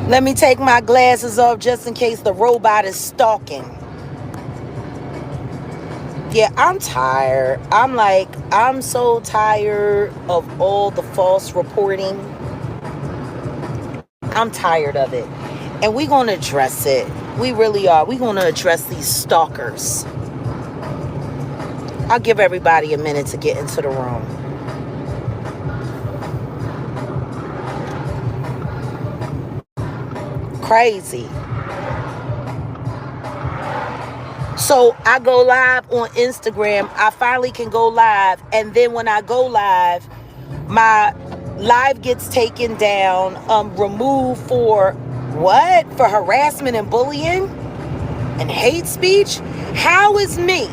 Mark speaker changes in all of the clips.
Speaker 1: Let me take my glasses off just in case the robot is stalking. Yeah, I'm tired. I'm so tired of all the false reporting. I'm tired of it. And we're going to address it. We really are. We're going to address these stalkers. I'll give everybody a minute to get into the room. Crazy. So I go live on Instagram. I finally can go live. And then when I go live, my live gets taken down, removed for what? For harassment and bullying and hate speech? How is me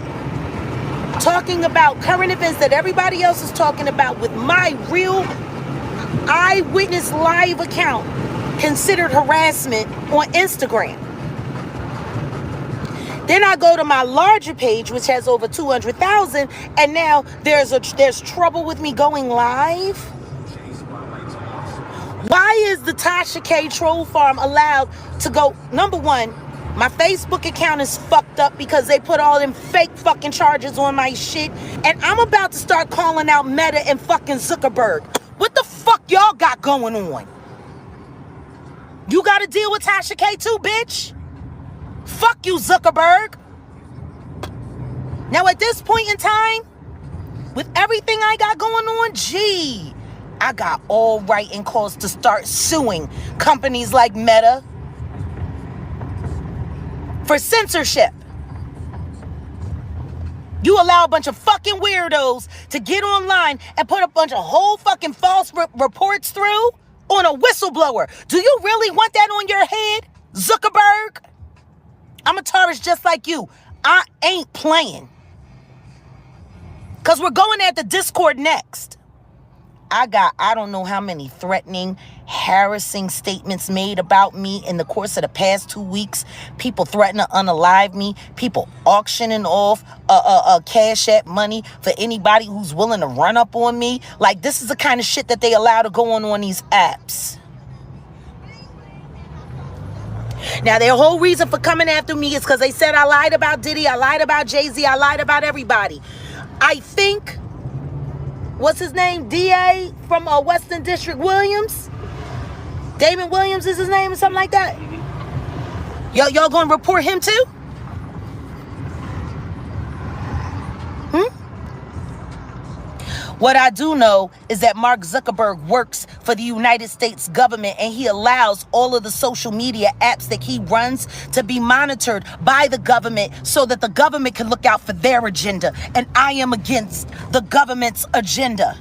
Speaker 1: talking about current events that everybody else is talking about with my real eyewitness live account considered harassment on Instagram? Then I go to my larger page, which has over 200,000, and now there's trouble with me going live. Why is the Tasha K troll farm allowed to go? Number one, my Facebook account is fucked up because they put all them fake fucking charges on my shit, and I'm about to start calling out Meta and fucking Zuckerberg. What the fuck y'all got going on? You got to deal with Tasha K too, bitch. Fuck you, Zuckerberg. Now, at this point in time, with everything I got going on, gee, I got all right and cause to start suing companies like Meta for censorship. You allow a bunch of fucking weirdos to get online and put a bunch of whole fucking false reports through on a whistleblower. Do you really want that on your head, Zuckerberg? I'm a Taurus just like you. I ain't playing. Because we're going at the Discord next. I don't know how many threatening, harassing statements made about me in the course of the past 2 weeks. People threatening to unalive me. People auctioning off Cash App money for anybody who's willing to run up on me. Like, this is the kind of shit that they allow to go on these apps. Now, their whole reason for coming after me is because they said I lied about Diddy, I lied about Jay-Z, I lied about everybody. I think, what's his name? DA from Western District Williams? Damon Williams is his name or something like that? Y'all gonna report him too? What I do know is that Mark Zuckerberg works for the United States government, and he allows all of the social media apps that he runs to be monitored by the government so that the government can look out for their agenda. And I am against the government's agenda.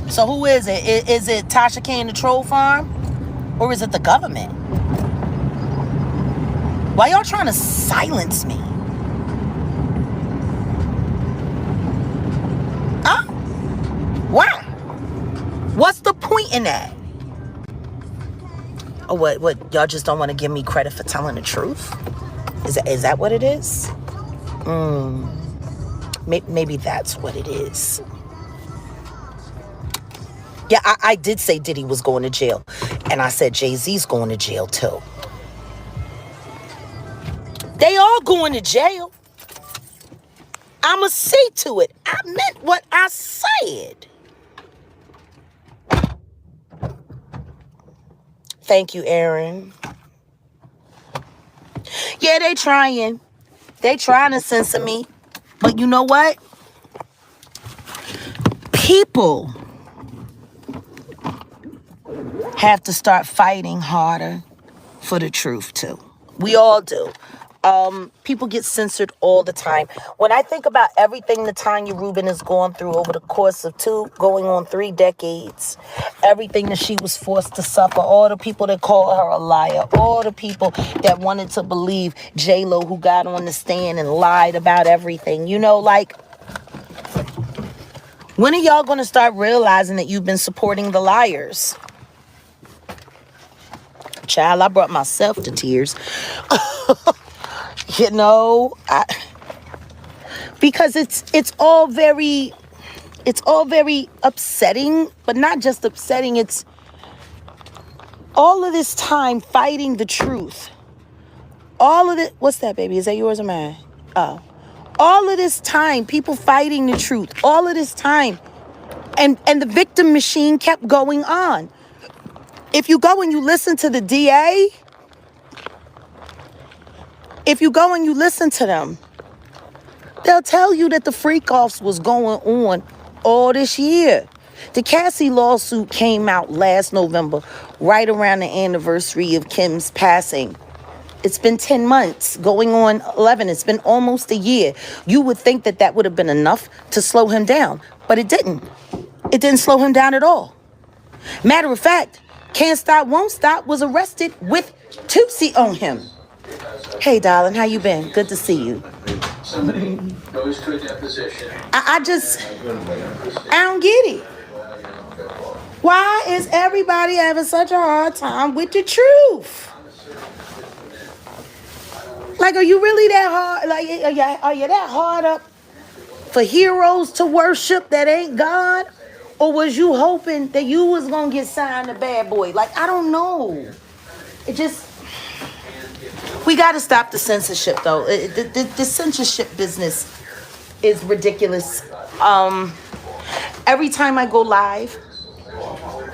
Speaker 1: So who is it? Is it Tasha K and the troll farm? Or is it the government? Why y'all trying to silence me? Why? What's the point in that? Oh, what? Y'all just don't want to give me credit for telling the truth? Is that what it is? Maybe that's what it is. Yeah, I did say Diddy was going to jail. And I said Jay-Z's going to jail too. They all going to jail. I'ma see to it. I meant what I said. Thank you, Aaron. Yeah, they trying. They trying to censor me. But you know what? People have to start fighting harder for the truth too. We all do. People get censored all the time. When I think about everything that Tanya Rubin has gone through over the course of 3 decades, everything that she was forced to suffer, all the people that called her a liar, all the people that wanted to believe J-Lo, who got on the stand and lied about everything, you know, like, when are y'all going to start realizing that you've been supporting the liars? Child, I brought myself to tears. You know, because it's all very upsetting, but not just upsetting. It's All of this time fighting the truth. All of it. What's that, baby? Is that yours or mine? Oh. All of this time, people fighting the truth. All of this time. And the victim machine kept going on. If you go and you listen to the DA, if you go and you listen to them, they'll tell you that the freak-offs was going on all this year. The Cassie lawsuit came out last November, right around the anniversary of Kim's passing. It's been 10 months, going on 11. It's been almost a year. You would think that that would have been enough to slow him down, but it didn't. It didn't slow him down at all. Matter of fact, Can't Stop, Won't Stop was arrested with Tootsie on him. Hey, darling, how you been? Good to see you.
Speaker 2: Goes to a deposition.
Speaker 1: I don't get it. Why is everybody having such a hard time with the truth? Like, are you really that hard? Like, are you that hard up for heroes to worship that ain't God? Or was you hoping that you was going to get signed to bad boy? Like, I don't know. It just... We got to stop the censorship, though. The censorship business is ridiculous. Every time I go live,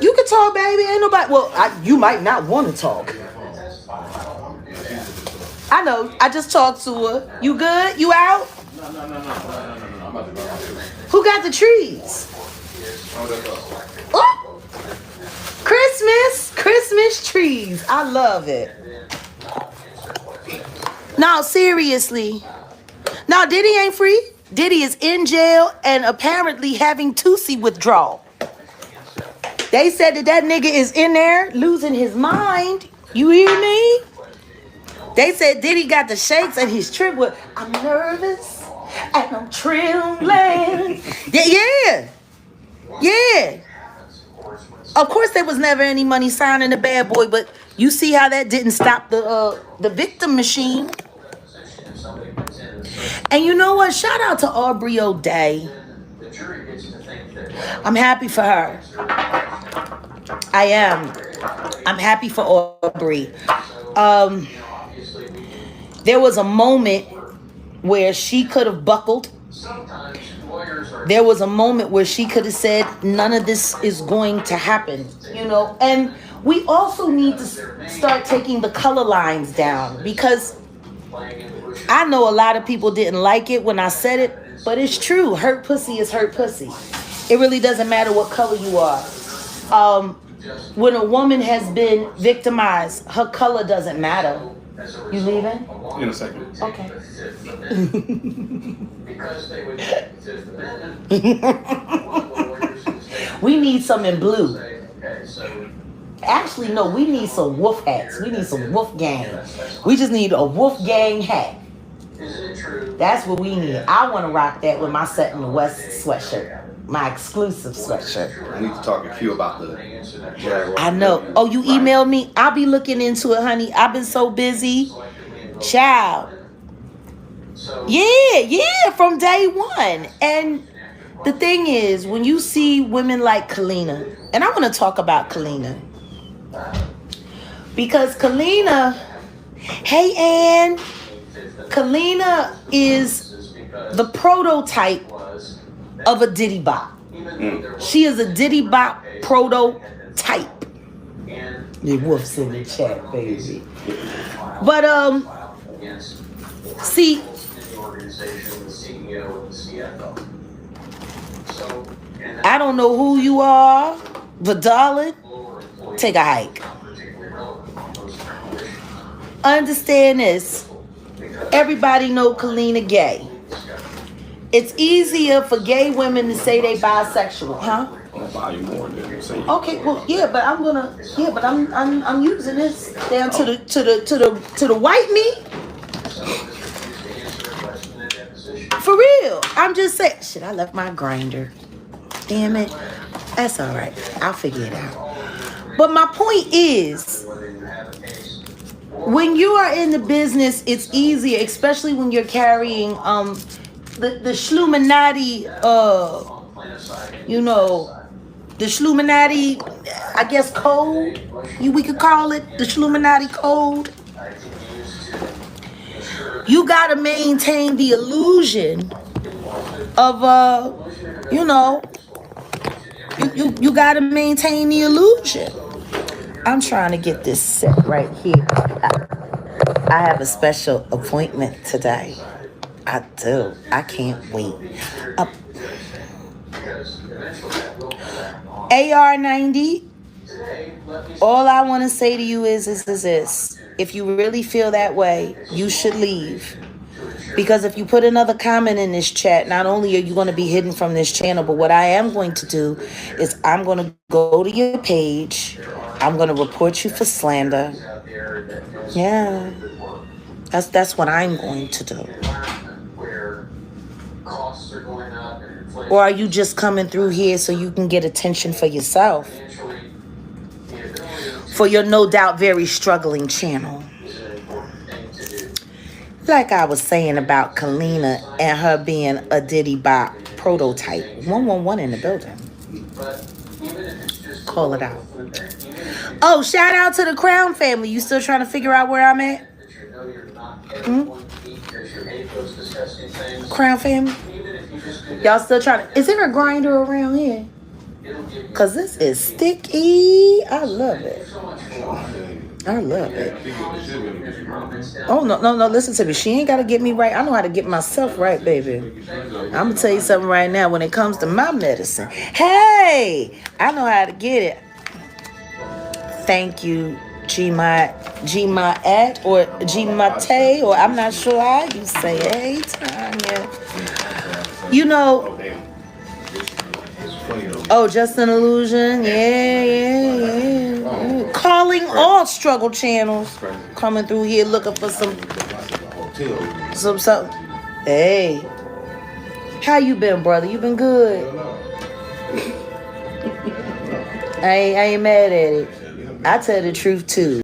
Speaker 1: you can talk, baby. Ain't nobody... Well, you might not want to talk. I know. I just talked to her. You good? You out?
Speaker 2: No.
Speaker 1: Who got the trees? Oh! Christmas trees. I love it. No, seriously. No, Diddy ain't free. Diddy is in jail and apparently having Tootsie withdrawal. They said that nigga is in there losing his mind. You hear me? They said Diddy got the shakes and his trip with, I'm nervous and I'm trembling. Yeah. Of course there was never any money signing the bad boy, but you see how that didn't stop the victim machine. And you know what? Shout out to Aubrey O'Day. I'm happy for her. I am. I'm happy for Aubrey. There was a moment where she could have buckled. There was a moment where she could have said, none of this is going to happen, you know. And we also need to start taking the color lines down, because I know a lot of people didn't like it when I said it, but it's true. Hurt pussy is hurt pussy. It really doesn't matter what color you are. When a woman has been victimized, her color doesn't matter. You leaving?
Speaker 3: In a second.
Speaker 1: Okay. We need some in blue. Actually, no, we need some wolf hats. We need some wolf gang. We just need a wolf gang hat. That's what we need. I want to rock that with my Set in the West sweatshirt. My exclusive sweatshirt.
Speaker 3: I need to talk to Q about the Jaguar.
Speaker 1: I know. Oh, you emailed me? I'll be looking into it, honey. I've been so busy. Child. Yeah, from day one. And the thing is, when you see women like Kalina, and I want to talk about Kalina, because Kalina, hey Ann, Kalina is the prototype of a Diddy Bop. She is a Diddy Bop prototype. The wolf's in the chat, baby. But see, I don't know who you are, but darling, take a hike. Understand this. Everybody know Kalina gay. It's easier for gay women to say they bisexual, huh?
Speaker 3: I'll buy you more than say.
Speaker 1: Okay, well, I'm using this down to the white meat. For real. I'm just saying. Shit, I left my grinder. Damn it. That's all right. I'll figure it out. But my point is, when you are in the business, it's easier, especially when you're carrying the Schluminati, the Schluminati, I guess, code. We could call it the Illuminati code. You gotta maintain the illusion of you gotta maintain the illusion. I'm trying to get this set right here. I have a special appointment today. I do. I can't wait. A9E. All I want to say to you is this. If you really feel that way, you should leave. Because if you put another comment in this chat, not only are you going to be hidden from this channel, but what I am going to do is I'm going to go to your page. I'm going to report you for slander. Yeah. That's what I'm going to do. Or are you just coming through here so you can get attention for yourself? For your no doubt very struggling channel. Like I was saying about Kalina and her being a Diddy Bop prototype. 111 in the building. Call it out. Oh, shout out to the Crown family. You still trying to figure out where I'm at? Crown family? Y'all still trying to... Is there a grinder around here? Because this is sticky. I love it. I love it. Oh, no. Listen to me. She ain't got to get me right. I know how to get myself right, baby. I'm going to tell you something right now when it comes to my medicine. Hey, I know how to get it. Thank you, G-Ma-at or G-Ma-te, or I'm not sure how you say it. Hey, Tanya. You know... Oh, just an illusion. Yeah. Calling all struggle channels. Coming through here looking for some. Hey. How you been, brother? You been good? I ain't mad at it. I tell the truth too.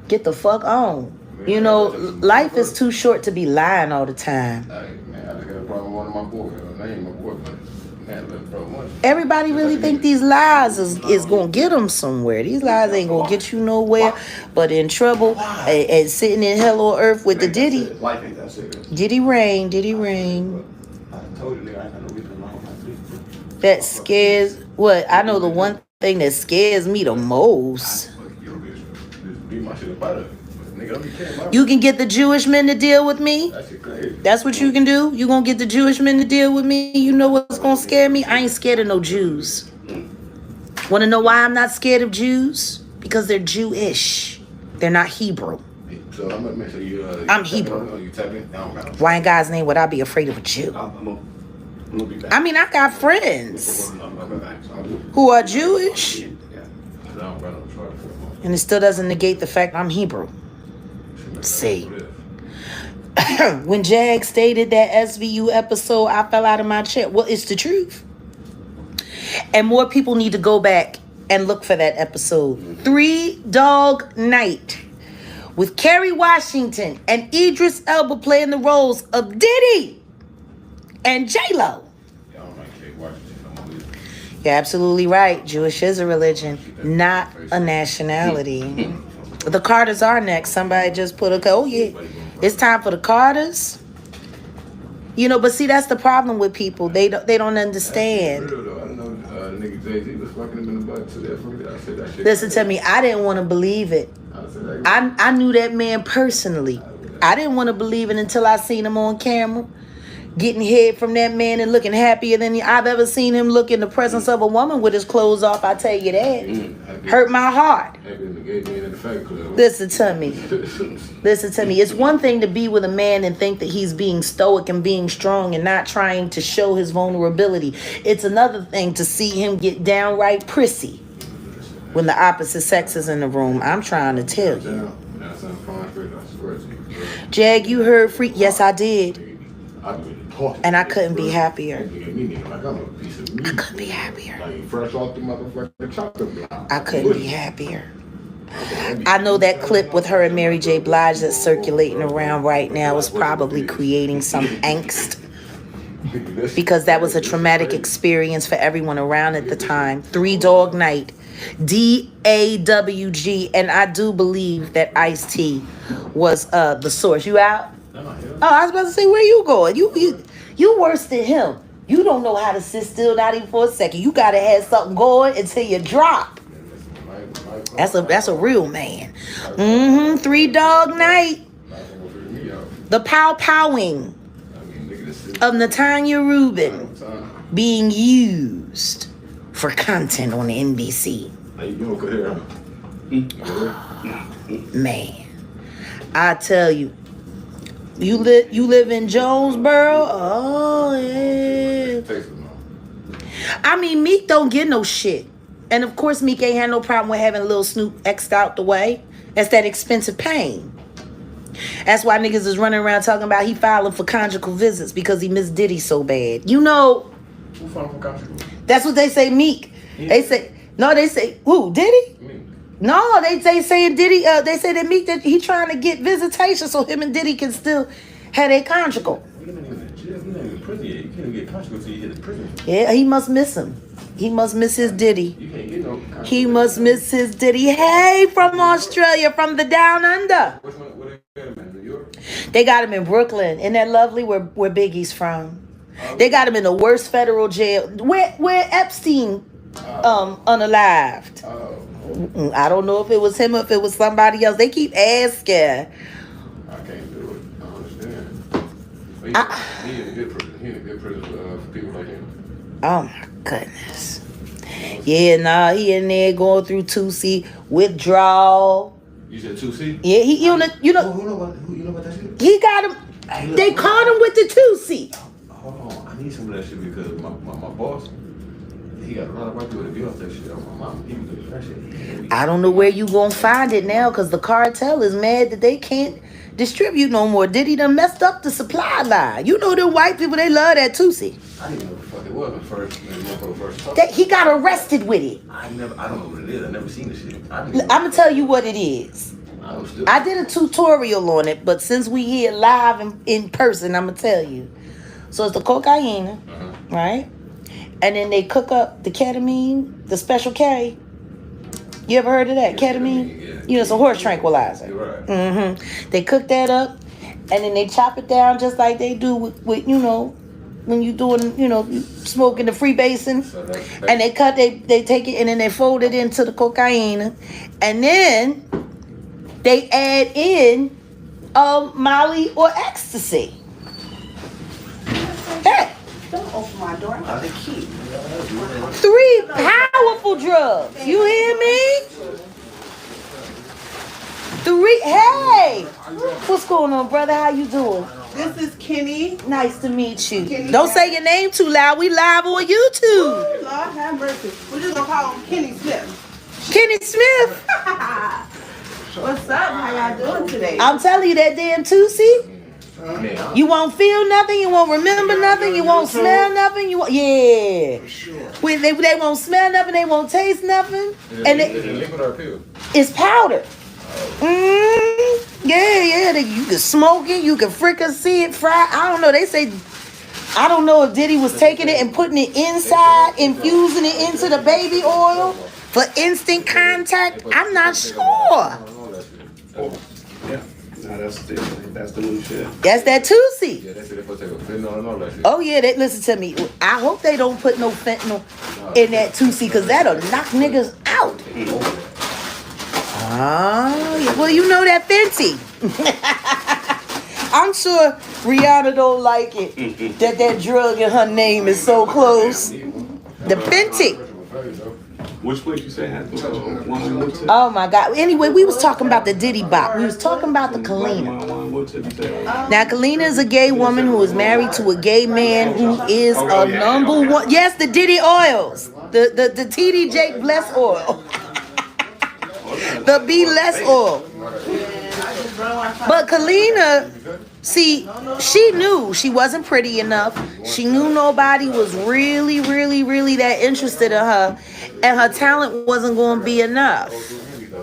Speaker 1: Get the fuck on. You know, life is too short to be lying all the time. Everybody really think these lies is gonna get them somewhere. These lies ain't gonna get you nowhere but in trouble and sitting in hell on earth with the Diddy. Diddy rain. That scares what? I know the one thing that scares me the most. You can get the Jewish men to deal with me. That's what you can do. You gonna get the Jewish men to deal with me. You know what's gonna scare me? I ain't scared of no Jews. Want to know why I'm not scared of Jews? Because they're Jewish. They're not Hebrew. I'm Hebrew. Why in God's name would I be afraid of a Jew? I mean, I got friends who are Jewish, and it still doesn't negate the fact I'm Hebrew. See, when Jag stated that SVU episode, I fell out of my chair. Well, it's the truth. And more people need to go back and look for that episode. 3 Dog Night with Kerry Washington and Idris Elba playing the roles of Diddy and J-Lo. You're absolutely right. Jewish is a religion, not a nationality. The Carters are next. Somebody just put oh yeah, it's time for the Carters. You know, but see, that's the problem with people. They don't understand. Listen to me. I didn't want to believe it. I knew that man personally. I didn't want to believe it until I seen him on camera. Getting head from that man and looking happier than I've ever seen him look in the presence of a woman with his clothes off. I tell you that. Hurt my heart. Listen to me. Listen to me. It's one thing to be with a man and think that he's being stoic and being strong and not trying to show his vulnerability. It's another thing to see him get downright prissy when the opposite sex is in the room. I'm trying to tell you. Jag, you heard Freak? Yes, I did. And I couldn't be happier. I couldn't be happier. I couldn't be happier. I know that clip with her and Mary J. Blige that's circulating around right now is probably creating some angst because that was a traumatic experience for everyone around at the time. 3 Dog Night, DAWG, and I do believe that Ice-T was the source. You out? Oh, I was about to say, where you going? You worse than him. You don't know how to sit still, not even for a second. You gotta have something going until you drop. That's a real man. 3 Dog Night. The pow-powing of Natanya Rubin being used for content on the NBC. Man, I tell you, you live in Jonesboro. Oh yeah. I mean, Meek don't get no shit, and of course Meek ain't had no problem with having Lil Snoop X'd out the way. That's that expensive pain. That's why niggas is running around talking about he filing for conjugal visits because he missed Diddy so bad. You know,
Speaker 3: Who filed for conjugal?
Speaker 1: that's what they say, Meek.
Speaker 3: Yeah.
Speaker 1: They say, who, Diddy? No, they saying Diddy, they say that Meek, that he trying to get visitation so him and Diddy can still have a conjugal.
Speaker 3: You ain't even in jail. You ain't even in prison yet. You can't even get conjugal until you hit the prison.
Speaker 1: Yeah, he must miss him. He must miss his Diddy.
Speaker 3: You can't get no conjugal.
Speaker 1: He must miss his Diddy. Hey, from Australia, from the down under.
Speaker 3: Which one? Where they got him in? New York?
Speaker 1: They got him in Brooklyn. Isn't that lovely? Where Biggie's from. They got him in the worst federal jail. Where Epstein unalived. I don't know if it was him or if it was somebody else. They keep asking.
Speaker 3: I can't do it. I understand. He in a good prison. He in a good prison for people like him.
Speaker 1: Oh my goodness. Yeah, nah, he in there going through 2C withdrawal.
Speaker 3: You said 2C?
Speaker 1: Yeah, he you know
Speaker 3: Who you know about that shit?
Speaker 1: he got him.
Speaker 3: Hey, look,
Speaker 1: They caught him with the 2C.
Speaker 3: Hold on, I need some of that shit because my boss, he got a lot of white people to be off that shit. My mom, he was doing that shit.
Speaker 1: I don't know where you gonna find it now because the cartel is mad that they can't distribute no more. Diddy done messed up the supply line. You know them white people, they love that 2C.
Speaker 3: I didn't know what the fuck it was when first talked.
Speaker 1: He got arrested with it.
Speaker 3: I don't know what it is. I never seen the shit.
Speaker 1: I'm gonna tell you what it is. I did a tutorial on it, but since we here live in person, I'm gonna tell you. So it's the cocaine, right? And then they cook up the ketamine, the special K. You ever heard of that? Ketamine?
Speaker 3: Yeah.
Speaker 1: You know, it's a horse tranquilizer.
Speaker 3: You're right.
Speaker 1: They cook that up, and then they chop it down just like they do with you know, when you doing, you know, smoking the freebasing.
Speaker 3: So that's
Speaker 1: And they take it and then they fold it into the cocaine, and then they add in Molly or ecstasy. Hey,
Speaker 4: Don't open my door. I'm the key.
Speaker 1: 3 powerful drugs. You hear me? 3. Hey, what's going on, brother? How you doing?
Speaker 4: This is Kenny.
Speaker 1: Nice to meet you.
Speaker 4: Kenny
Speaker 1: Don't say
Speaker 4: Jackson.
Speaker 1: your name too loud. We live on YouTube.
Speaker 4: Lord have mercy. We're just gonna call him Kenny Smith.
Speaker 1: Kenny Smith.
Speaker 4: What's up? How y'all doing today?
Speaker 1: I'm telling you that damn 2C. You won't feel nothing. You won't remember nothing. You won't smell nothing. Yeah. When they won't smell nothing. They won't taste nothing. And
Speaker 3: Is it liquid or pill?
Speaker 1: it's powder. Yeah. You can smoke it. You can fricassee it, fry. I don't know. They say. I don't know if Diddy was taking it and putting it inside, infusing it into the baby oil for instant contact. I'm not sure.
Speaker 5: Yeah. No, that's the new shit.
Speaker 1: That's that 2C.
Speaker 3: Yeah, that's it. If I take a fentanyl and all that shit.
Speaker 1: Oh yeah, listen to me. I hope they don't put no fentanyl in that 2C because that'll knock niggas out. Oh, yeah. Well, you know that Fenty. I'm sure Rihanna don't like it that drug in her name is so close. The Fenty.
Speaker 5: Which place you say had one?
Speaker 1: Oh my God. Anyway, we was talking about the Diddy Bop. We was talking about the Kalina. Now, Kalina is a gay woman who is married to a gay man who is a number one. Yes, the Diddy oils. The TD Jake Bless oil. The Be Less oil. But Kalina, see, she knew she wasn't pretty enough. She knew nobody was really that interested in her. And her talent wasn't going to be enough.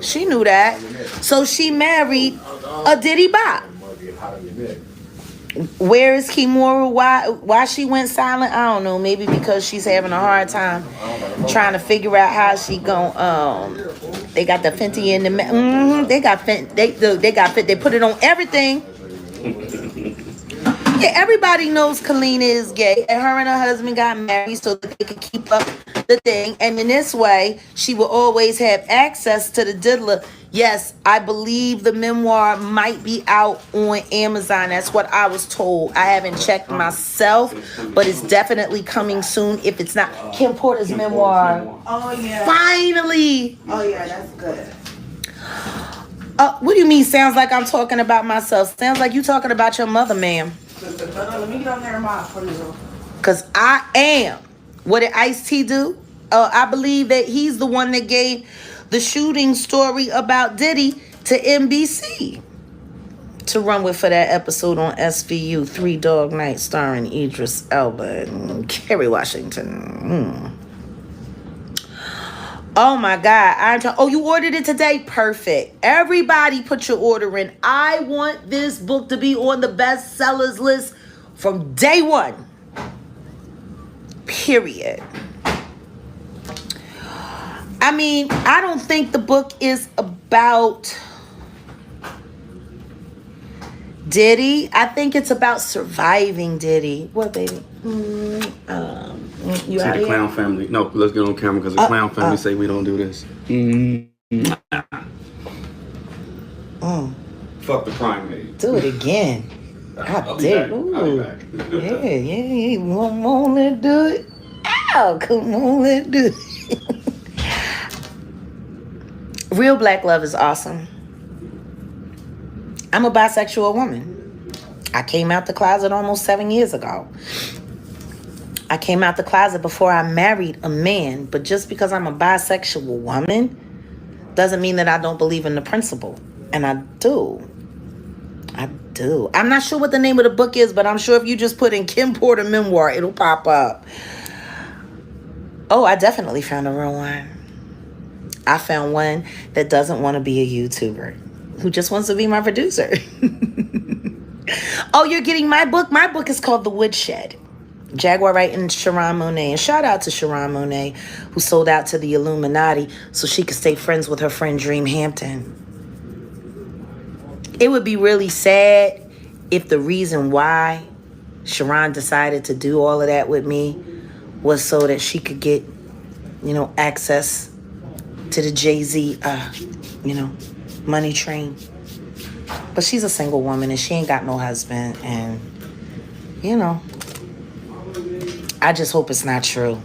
Speaker 1: She knew that. So she married a Diddy Bop. Where is Kimura? Why she went silent? I don't know. Maybe because she's having a hard time trying to figure out how she gon' they got the Fenty in the they got Fenty. They got Fenty. They put it on everything. Yeah, everybody knows Kalina is gay, and her and her husband got married so that they could keep up the thing. And in this way, she will always have access to the diddler. Yes, I believe the memoir might be out on Amazon. That's what I was told. I haven't checked myself, but it's definitely coming soon. If it's not, Kim Porter's memoir.
Speaker 4: Oh, yeah.
Speaker 1: Finally.
Speaker 4: Oh, yeah, that's good.
Speaker 1: What do you mean? Sounds like I'm talking about myself. Sounds like you talking about your mother, ma'am.
Speaker 4: Let me get on there for you.
Speaker 1: Because I am. What did Ice-T do? I believe that he's the one that gave the shooting story about Diddy to NBC to run with for that episode on SVU, 3 Dog Night, starring Idris Elba and Kerry Washington. Oh my God. Oh, you ordered it today? Perfect. Everybody put your order in. I want this book to be on the bestsellers list from day one. Period. I mean, I don't think the book is about Diddy. I think it's about surviving Diddy. What, baby? You
Speaker 5: See
Speaker 1: out
Speaker 5: the
Speaker 1: here?
Speaker 5: clown family. No, let's get on camera because the clown family say we don't do this. Fuck the primate.
Speaker 1: Do it again.
Speaker 5: I'll
Speaker 1: I
Speaker 5: be
Speaker 1: did.
Speaker 5: back. I'll be back.
Speaker 1: Yeah. Come on, let's do it. Ow, come on, let's do it. Real black love is awesome. I'm a bisexual woman. I came out the closet almost 7 years ago. I came out the closet before I married a man, but just because I'm a bisexual woman doesn't mean that I don't believe in the principle. And I do. I'm not sure what the name of the book is, but I'm sure if you just put in Kim Porter memoir, it'll pop up. Oh, I definitely found a real one. I found one that doesn't want to be a YouTuber, who just wants to be my producer. Oh, you're getting my book? My book is called The Woodshed. Jaguar, Wright, and Sharon Monet. And shout out to Sharon Monet, who sold out to the Illuminati so she could stay friends with her friend Dream Hampton. It would be really sad if the reason why Sharon decided to do all of that with me was so that she could get, access to the Jay-Z, money train. But she's a single woman and she ain't got no husband. And, I just hope it's not true.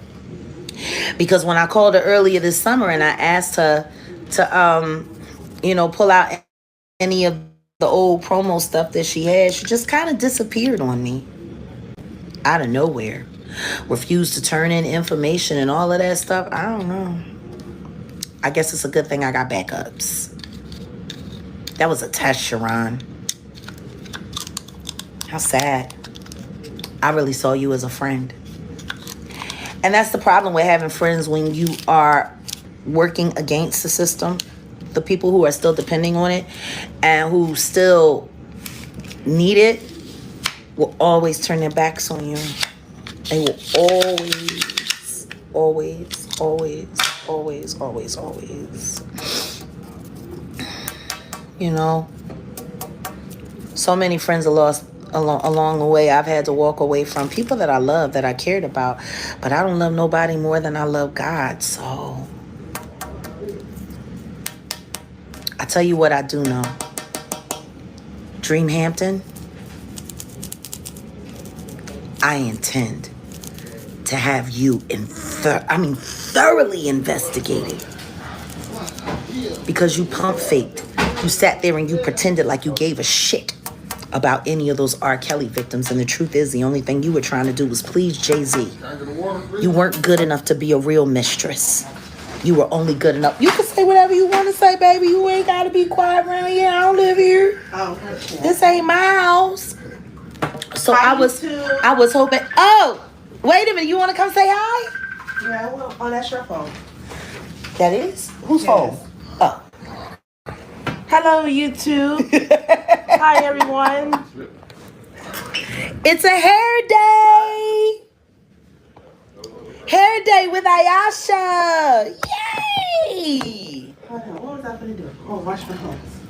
Speaker 1: Because when I called her earlier this summer and I asked her to, pull out any of the old promo stuff that she had, she just kind of disappeared on me. Out of nowhere. Refused to turn in information and all of that stuff. I don't know. I guess it's a good thing I got backups. That was a test, Sharon. How sad. I really saw you as a friend. And that's the problem with having friends when you are working against the system. The people who are still depending on it and who still need it will always turn their backs on you. They will always. So many friends are lost along the way. I've had to walk away from people that I love, that I cared about. But I don't love nobody more than I love God. So I tell you what I do know. Dream Hampton, I intend to have you thoroughly investigated. Because you pump faked. You sat there and you pretended like you gave a shit about any of those R. Kelly victims. And the truth is, the only thing you were trying to do was please Jay-Z. You weren't good enough to be a real mistress. You were only good enough. You can say whatever you want to say, baby. You ain't got to be quiet around here. I don't live here. This ain't my house. So I was hoping. Oh, wait a minute. You want to come say hi?
Speaker 4: Yeah, well, oh, that's your phone.
Speaker 1: That is? Whose phone? Oh.
Speaker 4: Hello, YouTube. Hi, everyone.
Speaker 1: It's a hair day. Hair day with Ayasha. Yay!
Speaker 4: Hold on, what was I gonna do? Oh, wash my hands.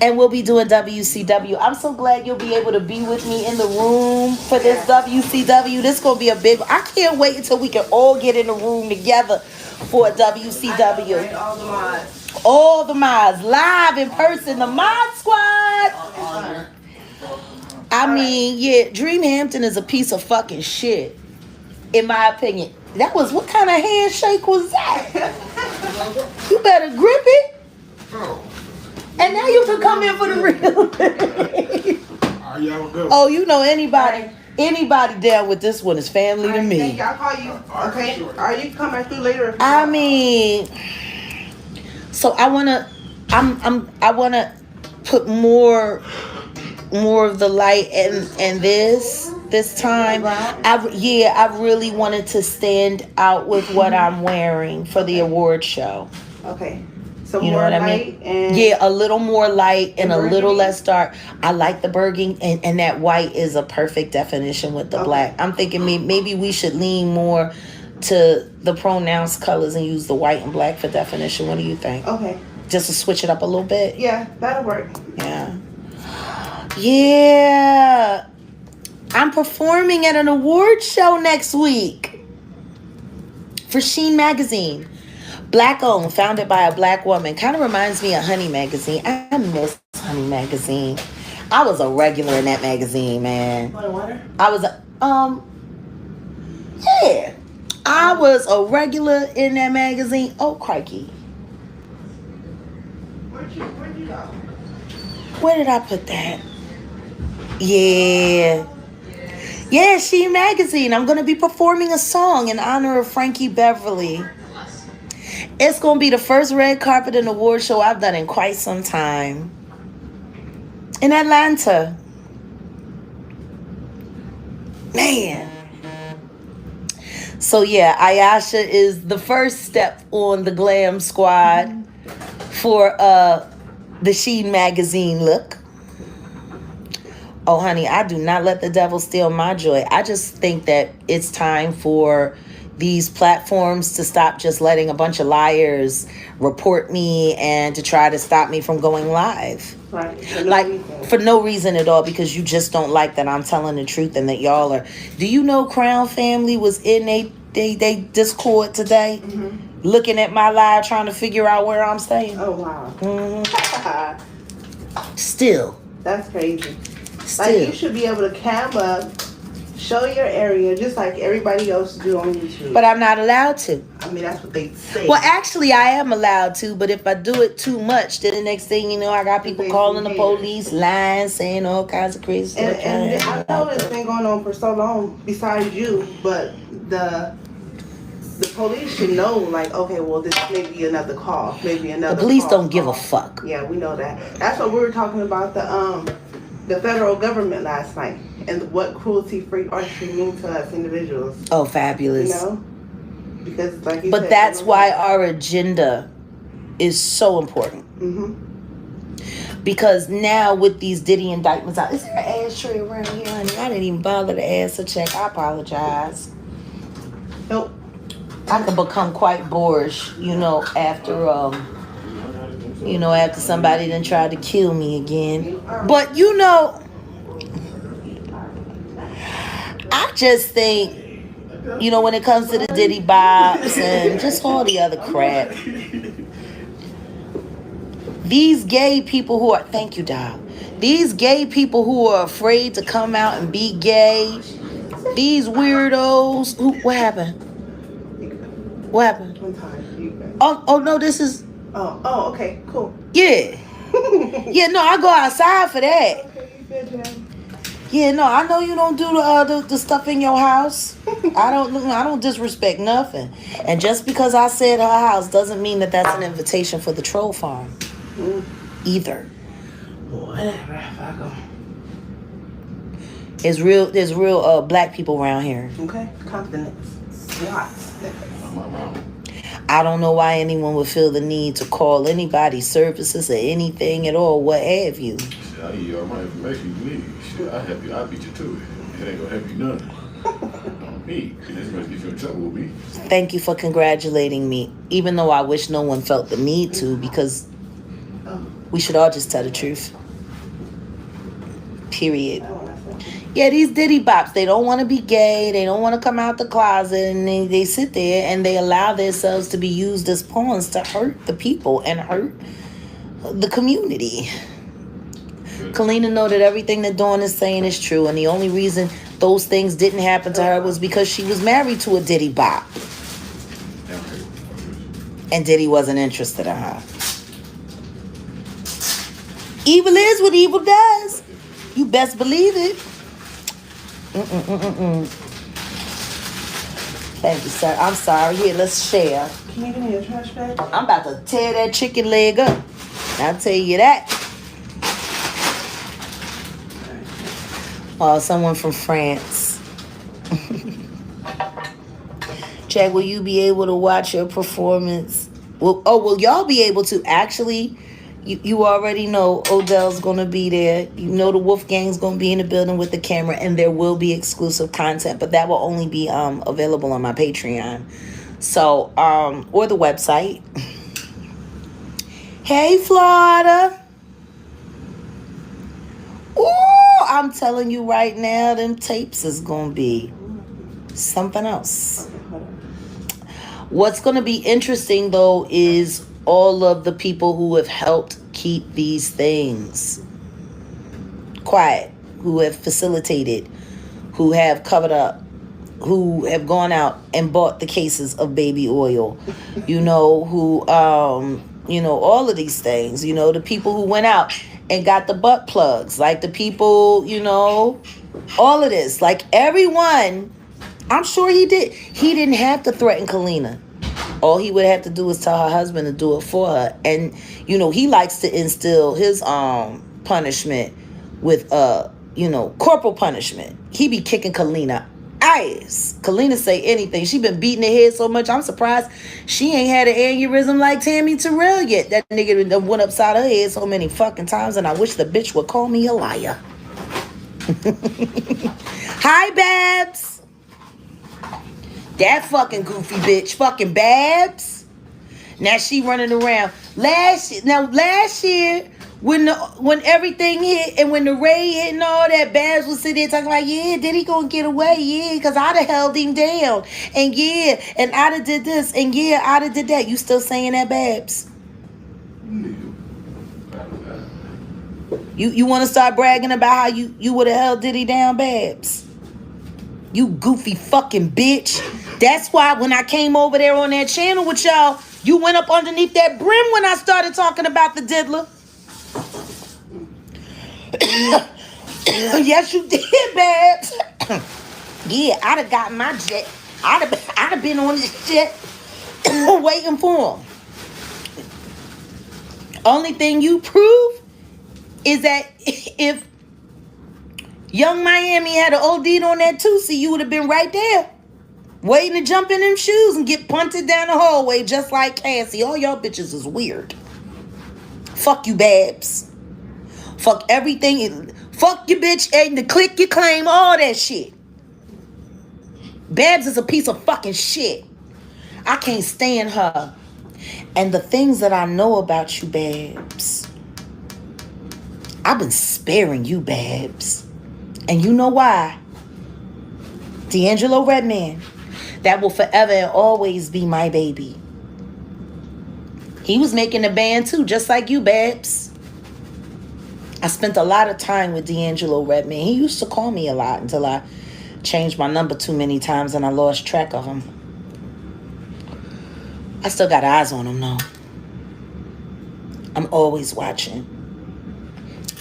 Speaker 1: And we'll be doing WCW. I'm so glad you'll be able to be with me in the room for this WCW. This is going to be a big... I can't wait until we can all get in the room together for a WCW.
Speaker 4: Right, all the mods.
Speaker 1: All the mods. Live in person. The Mod Squad. I mean, yeah, Dream Hampton is a piece of fucking shit. In my opinion. That was... What kind of handshake was that? You better grip it. And now you can come in for the real thing.
Speaker 5: Y'all go.
Speaker 1: Oh, you know anybody down with this one is family to me.
Speaker 4: Thank you. I'll call you. Okay. Or you can come back through later. If you
Speaker 1: I
Speaker 4: want.
Speaker 1: mean, so I wanna put more of the light in this time. I really wanted to stand out with what I'm wearing for the award show.
Speaker 4: Okay. So
Speaker 1: You know
Speaker 4: more
Speaker 1: what I
Speaker 4: light
Speaker 1: mean?
Speaker 4: and
Speaker 1: Yeah, a little more light and a little
Speaker 4: burgundy?
Speaker 1: less dark. I like the burgundy, and that white is a perfect definition with the
Speaker 4: Okay.
Speaker 1: black. I'm thinking maybe we should lean more to the pronounced colors and use the white and black for definition. What do you think?
Speaker 4: Okay.
Speaker 1: Just to switch it up a little bit?
Speaker 4: Yeah, that'll work.
Speaker 1: Yeah. Yeah. I'm performing at an award show next week for Sheen Magazine. Black owned, founded by a black woman. Kind of reminds me of Honey Magazine. I miss Honey Magazine. I was a regular in that magazine, man.
Speaker 4: Want water?
Speaker 1: I was yeah. I was a regular in that magazine. Oh, crikey.
Speaker 4: Where'd you go?
Speaker 1: Where did I put that? Yeah. Yeah, She Magazine. I'm going to be performing a song in honor of Frankie Beverly. It's going to be the first red carpet and award show I've done in quite some time. In Atlanta. Man. So yeah, Ayasha is the first step on the glam squad for the Sheen Magazine look. Oh, honey, I do not let the devil steal my joy. I just think that it's time for these platforms to stop just letting a bunch of liars report me and to try to stop me from going live.
Speaker 4: Right.
Speaker 1: For no reason at all, because you just don't like that I'm telling the truth and that y'all are... Do you know Crown Family was in they Discord today? Mm-hmm. Looking at my live trying to figure out where I'm staying?
Speaker 4: Oh, wow.
Speaker 1: Mm-hmm. Still.
Speaker 4: That's crazy. Like, you should be able to cam up, show your area, just like everybody else do on YouTube.
Speaker 1: But I'm not allowed to.
Speaker 4: I mean, that's what they say.
Speaker 1: Well, actually, I am allowed to, but if I do it too much, then the next thing you know, I got people calling the police, lying, saying all kinds of crazy stuff.
Speaker 4: And I know it's been going on for so long, besides you, but the police should know, like, okay, well, this may be another call, maybe another
Speaker 1: The police
Speaker 4: call.
Speaker 1: don't give a fuck.
Speaker 4: Yeah, we know that. That's what we were talking about, the federal government last night, and what cruelty-free artistry means to us individuals.
Speaker 1: Oh, fabulous.
Speaker 4: You know? Because, like you
Speaker 1: but
Speaker 4: said,
Speaker 1: that's why our agenda is so important.
Speaker 4: Mm-hmm.
Speaker 1: Because now with these Diddy indictments out, is there an ashtray around here, honey? I didn't even bother to ask a check. I apologize.
Speaker 4: Nope.
Speaker 1: I could become quite boorish, after somebody done tried to kill me again. But I just think, when it comes to the Diddy Bobs and just all the other crap, these gay people who are, thank you, Doc. These gay people who are afraid to come out and be gay, these weirdos, what happened? What happened? Oh no, this is...
Speaker 4: Oh, okay, cool.
Speaker 1: Yeah. Yeah, no, I go outside for that.
Speaker 4: Okay, you good, Jen?
Speaker 1: Yeah, no, I know you don't do the stuff in your house. I don't disrespect nothing. And just because I said her house doesn't mean that that's an invitation for the troll farm. Either.
Speaker 4: Whatever, I go.
Speaker 1: There's real black people around here.
Speaker 4: Okay, confidence. Lots.
Speaker 1: I don't know why anyone would feel the need to call anybody's services or anything at all, what have you.
Speaker 3: Shit, I give you all my information you need. Shit, I'll help you. I'll beat you to it. It ain't gonna help you none. Me. And it's gonna get you in trouble with me.
Speaker 1: Thank you for congratulating me, even though I wish no one felt the need to, because we should all just tell the truth. Period. Yeah, these diddy bops, they don't want to be gay, they don't want to come out the closet, and they sit there and they allow themselves to be used as pawns to hurt the people and hurt the community. Kalina know that everything that Dawn is saying is true, and the only reason those things didn't happen to her was because she was married to a diddy bop. And Diddy wasn't interested in her. Evil is what evil does. You best believe it. Thank you, sir. I'm sorry. Here, let's share.
Speaker 4: Can you give me a trash bag?
Speaker 1: I'm about to tear that chicken leg up. I'll tell you that. Oh, someone from France. Chad, will you be able to watch your performance? Will y'all be able to? Actually, you already know Odell's going to be there. You know the Wolfgang's going to be in the building with the camera, and there will be exclusive content, but that will only be available on my Patreon. So, or the website. Hey, Florida. Ooh, I'm telling you right now, them tapes is going to be something else. What's going to be interesting, though, is all of the people who have helped keep these things quiet, who have facilitated, who have covered up, who have gone out and bought the cases of baby oil, who, all of these things, the people who went out and got the butt plugs, like the people, all of this, like everyone. I'm sure he did. He didn't have to threaten Kalina. All he would have to do is tell her husband to do it for her. And, he likes to instill his punishment with, corporal punishment. He be kicking Kalina ass. Kalina say anything. She been beating her head so much, I'm surprised she ain't had an aneurysm like Tammy Terrell yet. That nigga done went upside her head so many fucking times, and I wish the bitch would call me a liar. Hi, Babs. That fucking goofy bitch, fucking Babs. Now she running around. Last year, when everything hit and when the raid hit and all that, Babs was sitting there talking like, yeah, did he gonna get away? Yeah, because I'd have held him down. And yeah, and I'd have did this. And yeah, I'd have did that. You still saying that, Babs? You want to start bragging about how you would have held Diddy down, Babs? You goofy fucking bitch. That's why when I came over there on that channel with y'all, you went up underneath that brim when I started talking about the diddler. Yes, you did, Babs. Yeah, I'd have gotten my jet. I'd have been on this jet waiting for him. Only thing you prove is that if Young Miami had an OD'd on that Tootsie, you would have been right there, waiting to jump in them shoes and get punted down the hallway just like Cassie. All y'all bitches is weird. Fuck you, Babs. Fuck everything. Fuck your bitch and the click you claim, all that shit. Babs is a piece of fucking shit. I can't stand her. And the things that I know about you, Babs, I've been sparing you, Babs. And you know why? D'Angelo Redman. That will forever and always be my baby. He was making a band too, just like you, Babs. I spent a lot of time with D'Angelo Redman. He used to call me a lot until I changed my number too many times and I lost track of him. I still got eyes on him, though. I'm always watching.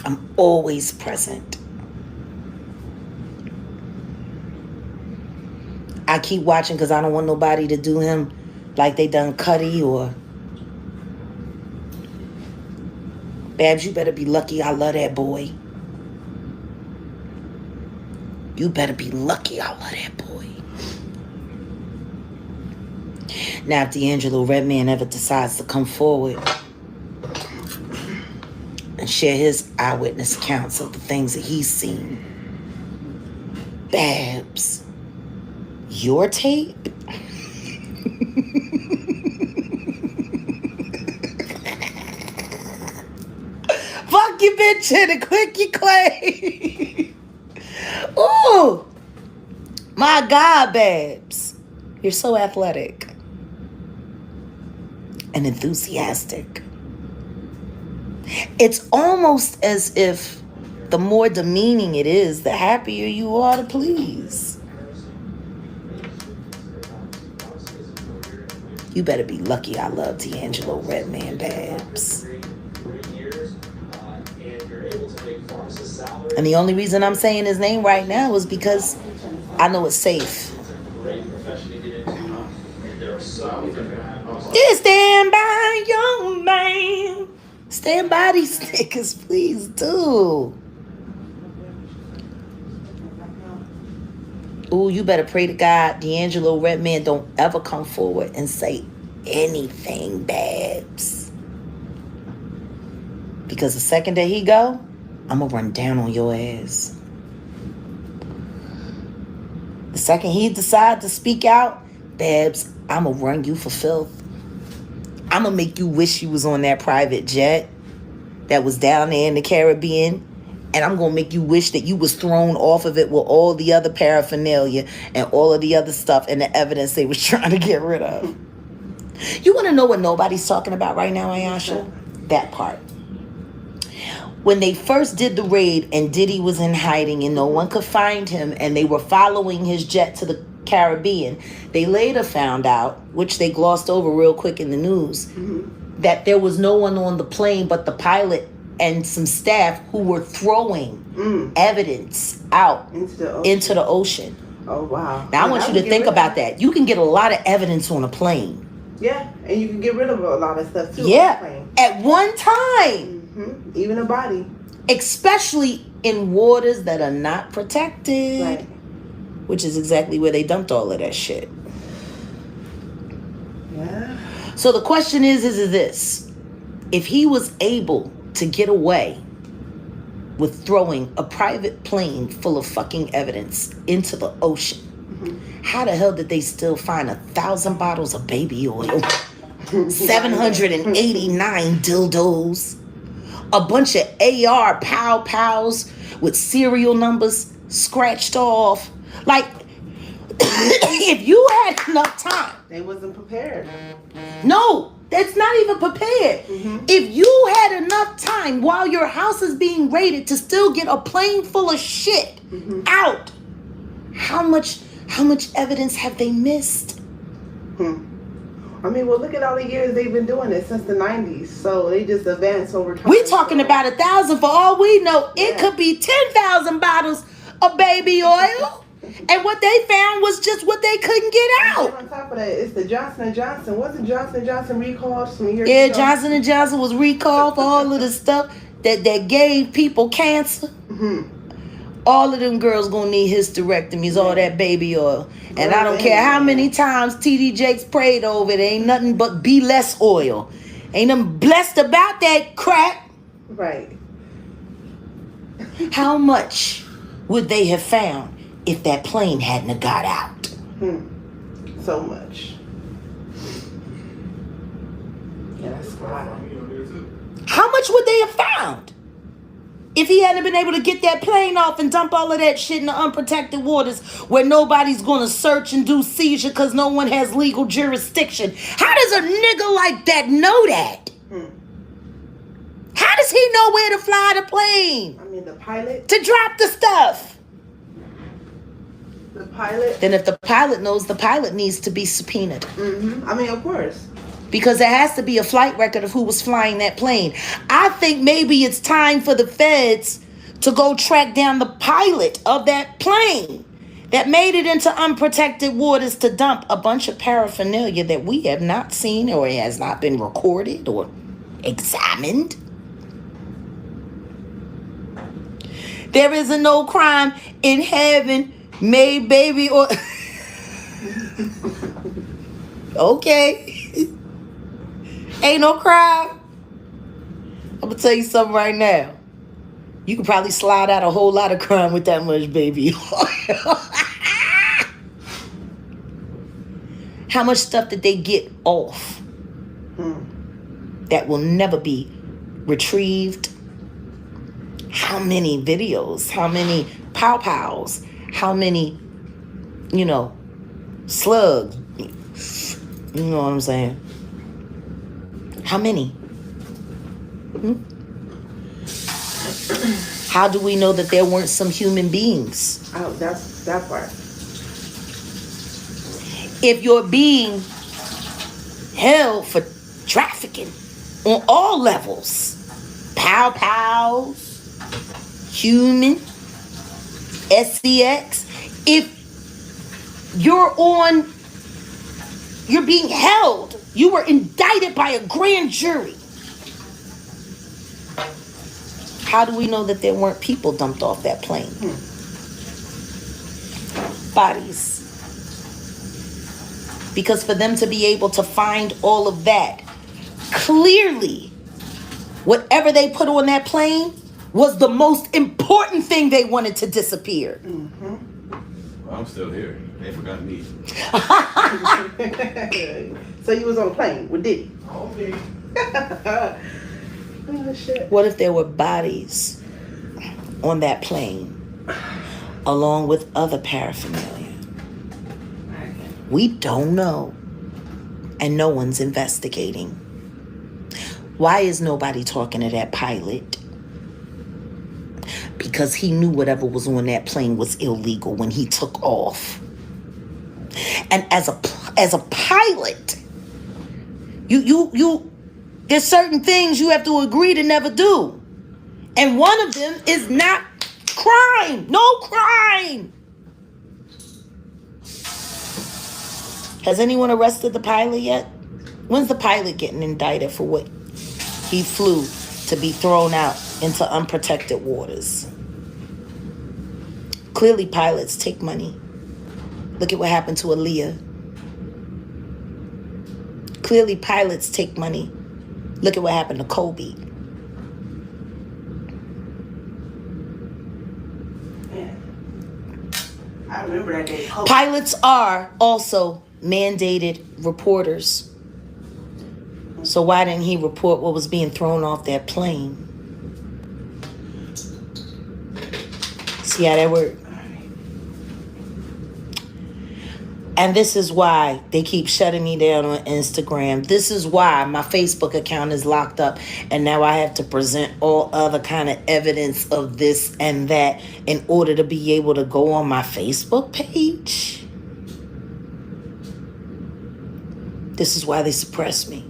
Speaker 1: I'm always present. I keep watching because I don't want nobody to do him like they done Cuddy or... Babs, you better be lucky I love that boy. You better be lucky I love that boy. Now, if D'Angelo Redman ever decides to come forward and share his eyewitness accounts of the things that he's seen, Babs, your tape? Fuck your bitch and click your claim. Ooh, my God, Babs, you're so athletic and enthusiastic. It's almost as if the more demeaning it is, the happier you are to please. You better be lucky I love D'Angelo Redman, Babs. And the only reason I'm saying his name right now is because I know it's safe. Yeah, stand by your man. Stand by these niggas, please do. Ooh, you better pray to God D'Angelo Redman don't ever come forward and say anything, Babs. Because the second that he go, I'm gonna run down on your ass. The second he decide to speak out, Babs, I'm gonna run you for filth. I'm gonna make you wish you was on that private jet that was down there in the Caribbean. And I'm gonna make you wish that you was thrown off of it with all the other paraphernalia and all of the other stuff and the evidence they was trying to get rid of. You wanna know what nobody's talking about right now, Ayasha? That part. When they first did the raid and Diddy was in hiding and no one could find him and they were following his jet to the Caribbean, they later found out, which they glossed over real quick in the news, that there was no one on the plane but the pilot and some staff who were throwing evidence out into the ocean.
Speaker 4: Oh, wow.
Speaker 1: Now, I want you to think about that. You can get a lot of evidence on a plane.
Speaker 4: Yeah, and you can get rid of a lot of stuff too.
Speaker 1: Yeah,
Speaker 4: on a plane.
Speaker 1: at one time.
Speaker 4: Even a body.
Speaker 1: Especially in waters that are not protected.
Speaker 4: Right.
Speaker 1: Which is exactly where they dumped all of that shit.
Speaker 4: Yeah.
Speaker 1: So the question is this. If he was able to get away with throwing a private plane full of fucking evidence into the ocean, how the hell did they still find 1,000 bottles of baby oil, 789 dildos, a bunch of AR pow-pows with serial numbers scratched off? Like, if you had enough time.
Speaker 4: They wasn't prepared.
Speaker 1: No, that's not even prepared. If you had enough time while your house is being raided to still get a plane full of shit out, how much evidence have they missed?
Speaker 4: I mean, well, look at all the years they've been doing it since the 90s. So they just advanced over time.
Speaker 1: We're talking about 1,000 for all we know. It could be 10,000 bottles of baby oil. And what they found was just what they couldn't get out.
Speaker 4: And on top of that, it's the Johnson & Johnson. Wasn't Johnson & Johnson recalled some years ago?
Speaker 1: Yeah, Johnson & Johnson was recalled for all of the stuff that gave people cancer. All of them girls gonna need hysterectomies, all that baby oil. And I don't care how many times TD Jakes prayed over it. Ain't nothing but be less oil. Ain't nothing blessed about that crap.
Speaker 4: Right.
Speaker 1: How much would they have found if that plane hadn't have got out?
Speaker 4: So much. Yeah, that's wild.
Speaker 1: How much would they have found if he hadn't been able to get that plane off and dump all of that shit in the unprotected waters where nobody's going to search and do seizure because no one has legal jurisdiction? How does a nigga like that know that? How does he know where to fly the plane?
Speaker 4: I mean, the pilot.
Speaker 1: To drop the stuff?
Speaker 4: The pilot.
Speaker 1: Then if the pilot knows, the pilot needs to be subpoenaed.
Speaker 4: I mean, of course.
Speaker 1: Because there has to be a flight record of who was flying that plane. I think maybe it's time for the feds to go track down the pilot of that plane that made it into unprotected waters to dump a bunch of paraphernalia that we have not seen or has not been recorded or examined. There isn't no crime in heaven made baby or... Okay. Ain't no crime. I'm gonna tell you something right now. You could probably slide out a whole lot of crime with that much baby oil. How much stuff did they get off that will never be retrieved? How many videos? How many pow-pows? How many, slugs? You know what I'm saying? How many? How do we know that there weren't some human beings?
Speaker 4: Oh, that's that part.
Speaker 1: If you're being held for trafficking on all levels, pow-pows, human, SCX, if you're being held, you were indicted by a grand jury, how do we know that there weren't people dumped off that plane? Bodies. Because for them to be able to find all of that, clearly, whatever they put on that plane was the most important thing they wanted to disappear.
Speaker 3: Well, I'm still here. They forgot me.
Speaker 4: So you was on a plane with Diddy?
Speaker 3: Okay.
Speaker 4: Oh, shit.
Speaker 1: What if there were bodies on that plane along with other paraphernalia? We don't know. And no one's investigating. Why is nobody talking to that pilot? Because he knew whatever was on that plane was illegal when he took off. And as a pilot, you there's certain things you have to agree to never do. And one of them is not crime. No crime. Has anyone arrested the pilot yet? When's the pilot getting indicted for what he flew to be thrown out into unprotected waters? Clearly, pilots take money. Look at what happened to Aaliyah. Clearly, pilots take money. Look at what happened to Kobe.
Speaker 4: I remember that day.
Speaker 1: Pilots are also mandated reporters. So why didn't he report what was being thrown off that plane? See how that worked? And this is why they keep shutting me down on Instagram. This is why my Facebook account is locked up. And now I have to present all other kind of evidence of this and that in order to be able to go on my Facebook page. This is why they suppress me.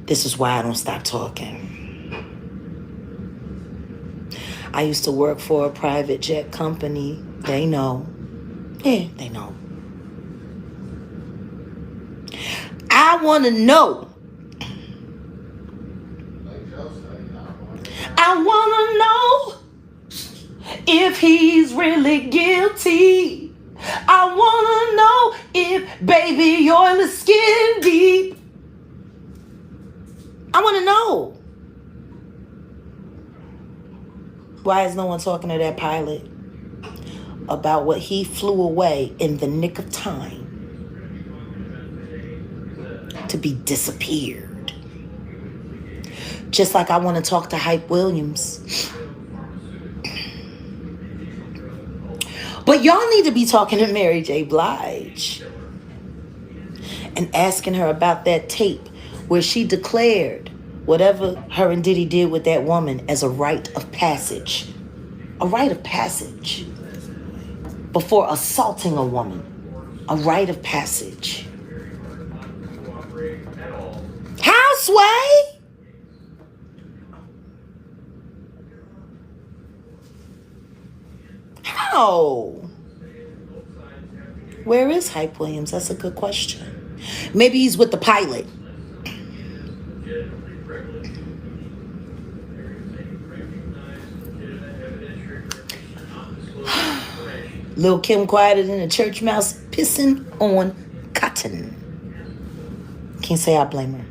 Speaker 1: This is why I don't stop talking. I used to work for a private jet company. They know. Yeah, they know. I want to know. I want to know if he's really guilty. I want to know if baby oil is skin deep. I want to know. Why is no one talking to that pilot about what he flew away in the nick of time to be disappeared? Just like I want to talk to Hype Williams. But y'all need to be talking to Mary J. Blige and asking her about that tape where she declared whatever her and Diddy did with that woman as a rite of passage. A rite of passage. Before assaulting a woman. A rite of passage. How, Sway? How? Where is Hype Williams? That's a good question. Maybe he's with the pilot. Lil' Kim quieter than a church mouse pissing on cotton. Can't say I blame her.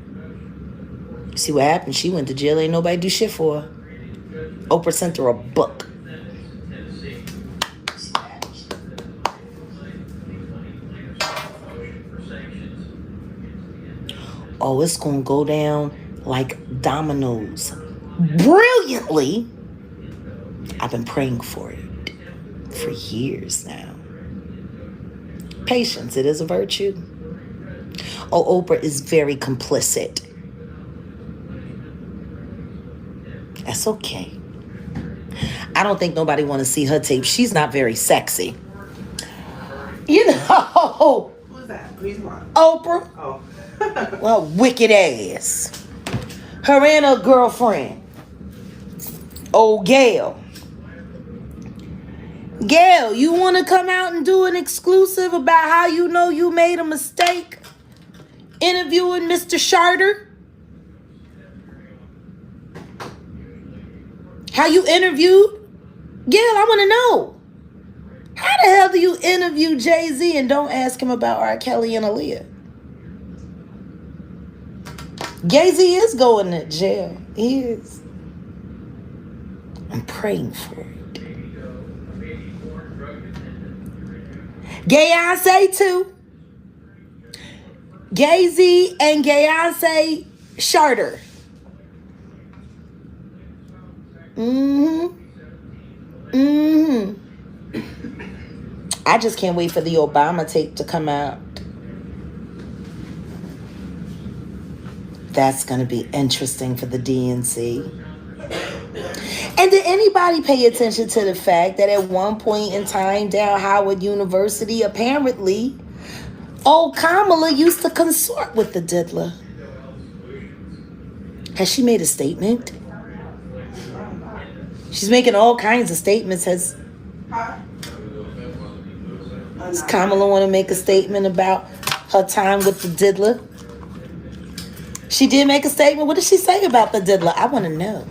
Speaker 1: See what happened? She went to jail. Ain't nobody do shit for her. Oprah sent her a book. Oh, it's gonna go down like dominoes. Brilliantly. I've been praying for it for years now. Patience, it is a virtue. Oh, Oprah is very complicit. That's okay. I don't think nobody want to see her tape. She's not very sexy. You know.
Speaker 4: Who's that? Who's one?
Speaker 1: Oprah.
Speaker 4: Oh.
Speaker 1: Well, wicked ass. Her and her girlfriend. Oh, Gail. Gail, you want to come out and do an exclusive about how you know you made a mistake interviewing Mr. Charter? How you interviewed? Gail, I want to know. How the hell do you interview Jay-Z and don't ask him about R. Kelly and Aaliyah? Jay-Z is going to jail. He is. I'm praying for it. Beyonce too. Jay-Z and Beyonce Charter. I just can't wait for the Obama tape to come out. That's going to be interesting for the DNC. And did anybody pay attention to the fact that at one point in time down Howard University, apparently, old Kamala used to consort with the diddler? Has she made a statement? She's making all kinds of statements. Does Kamala want to make a statement about her time with the diddler? She did make a statement. What did she say about the diddler? I want to know.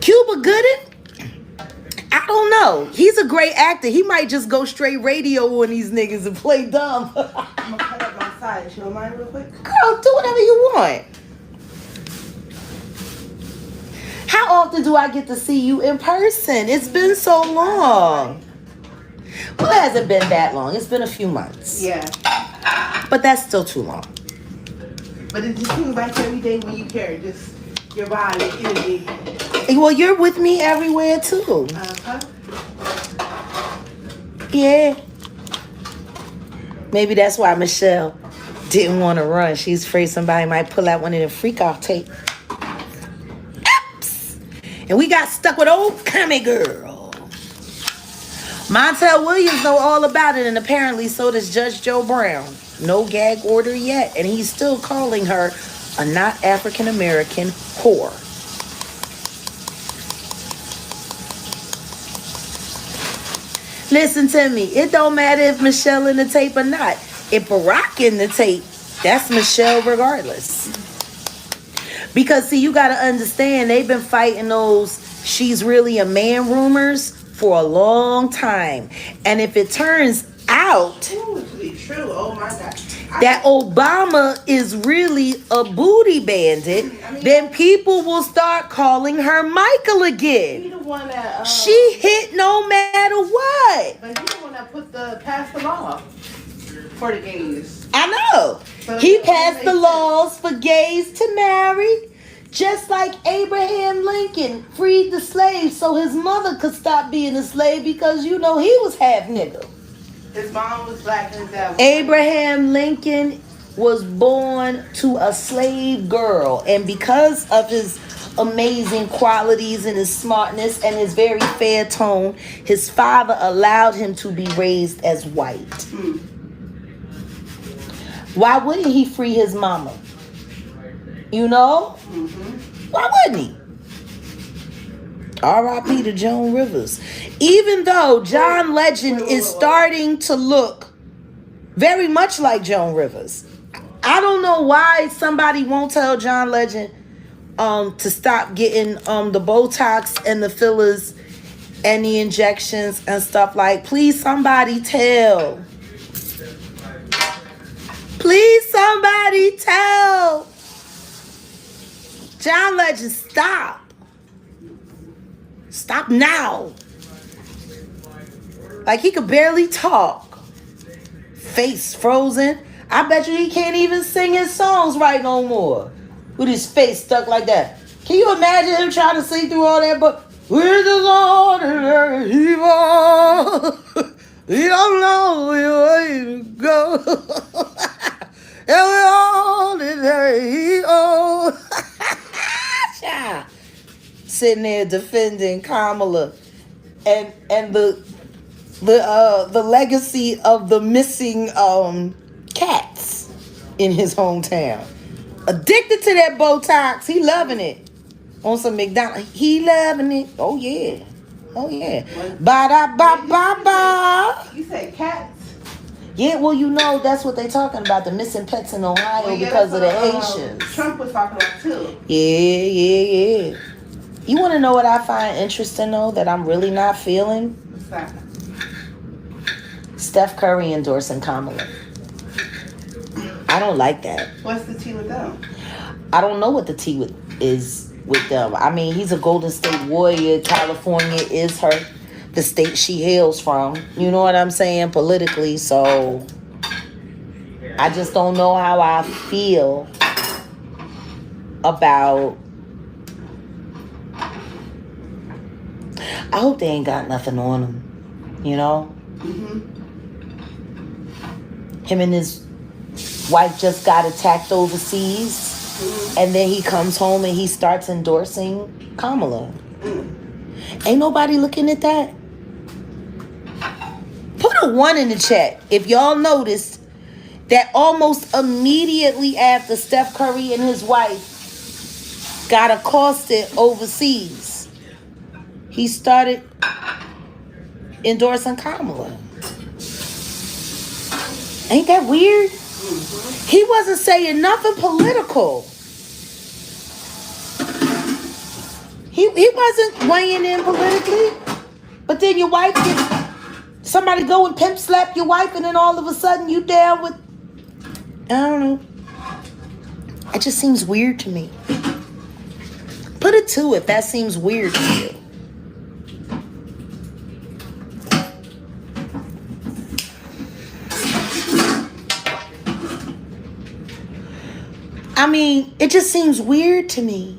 Speaker 1: Cuba Gooding? I don't know. He's a great actor. He might just go straight radio on these niggas and play dumb.
Speaker 4: I'm gonna cut up my side. You don't mind real quick?
Speaker 1: Girl, do whatever you want. How often do I get to see you in person? It's been so long. Well, it hasn't been that long. It's been a few months.
Speaker 4: Yeah.
Speaker 1: But that's still too long.
Speaker 4: But it just seems like every day when you care, just your body, energy.
Speaker 1: Well, you're with me everywhere too.
Speaker 4: Uh-huh.
Speaker 1: Yeah. Maybe that's why Michelle didn't want to run. She's afraid somebody might pull out one of the freak off tape. Oops. And we got stuck with old comic girl. Montel Williams know all about it, and apparently so does Judge Joe Brown. No gag order yet, and he's still calling her a not African American whore. Listen to me. It don't matter if Michelle in the tape or not. If Barack in the tape, that's Michelle regardless. Because, see, you got to understand, they've been fighting those she's really a man rumors for a long time. And if it turns out
Speaker 4: Ooh, to be true, oh my God.
Speaker 1: that Obama is really a booty bandit, then people will start calling her Michael again.
Speaker 4: He the one that
Speaker 1: She hit no matter what.
Speaker 4: but he the one that passed the law for the gays.
Speaker 1: I know.
Speaker 4: So
Speaker 1: He
Speaker 4: it
Speaker 1: passed
Speaker 4: makes
Speaker 1: the
Speaker 4: sense.
Speaker 1: laws for gays to marry, just like Abraham Lincoln freed the slaves so his mother could stop being a slave because, you know, he was half nigga.
Speaker 4: His mom was black and his dad was
Speaker 1: Abraham Lincoln was born to a slave girl, and because of his amazing qualities and his smartness and his very fair tone, his father allowed him to be raised as white. Why wouldn't he free his mama? You know? Why wouldn't he? R.I.P. to Joan Rivers. Even though John Legend is starting to look very much like Joan Rivers. I don't know why somebody won't tell John Legend to stop getting the Botox and the fillers and the injections and stuff. Like, please somebody tell Please, somebody tell John Legend, stop. Stop now. Like, he could barely talk. Face frozen. I bet you he can't even sing his songs right no more. With his face stuck like that. Can you imagine him trying to sing through all that? But we're just ordinary people. We don't know where to go. And we're ordinary people. Sitting there defending Kamala and the legacy of the missing cats in his hometown. Addicted to that Botox. He loving it. On some McDonald's. He loving it. Oh yeah. Oh yeah. Ba-da-ba-ba-ba.
Speaker 4: You said cats?
Speaker 1: Yeah, well, you know, that's what they talking about. The missing pets in Ohio because of the Haitians.
Speaker 4: Trump was talking about too.
Speaker 1: Yeah. You want to know what I find interesting, though, that I'm really not feeling?
Speaker 4: What's that?
Speaker 1: Steph Curry endorsing Kamala. I don't like that.
Speaker 4: What's the tea with them?
Speaker 1: I don't know what the tea is with them. I mean, he's a Golden State Warrior. California is the state she hails from. You know what I'm saying? Politically. So I just don't know how I feel about... I hope they ain't got nothing on him. You know?
Speaker 4: Mm-hmm.
Speaker 1: Him and his wife just got attacked overseas. Mm-hmm. And then he comes home and he starts endorsing Kamala. Mm. Ain't nobody looking at that? Put a 1 in the chat if y'all noticed that almost immediately after Steph Curry and his wife got accosted overseas, he started endorsing Kamala. Ain't that weird? He wasn't saying nothing political. He wasn't weighing in politically. But then your wife somebody go and pimp slap your wife, and then all of a sudden you down with... I don't know. It just seems weird to me. Put a 2 if that seems weird to you. I mean, it just seems weird to me.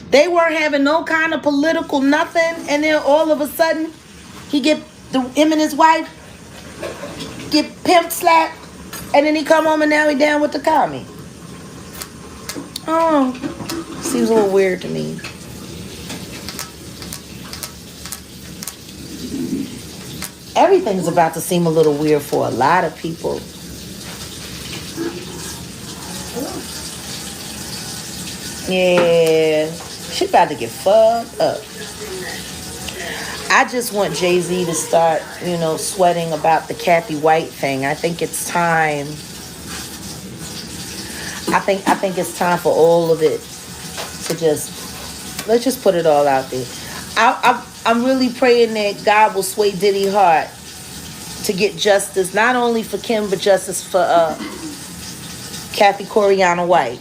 Speaker 1: They weren't having no kind of political nothing, and then all of a sudden, him and his wife get pimp slapped, and then he come home and now he down with the commie. Oh, seems a little weird to me. Everything's about to seem a little weird for a lot of people. Yeah, she about to get fucked up. I just want Jay-Z to start, sweating about the Kathy White thing. I think it's time. I think it's time for all of it to let's just put it all out there. I'm really praying that God will sway Diddy Hart to get justice, not only for Kim, but justice for Kathy Coriana White.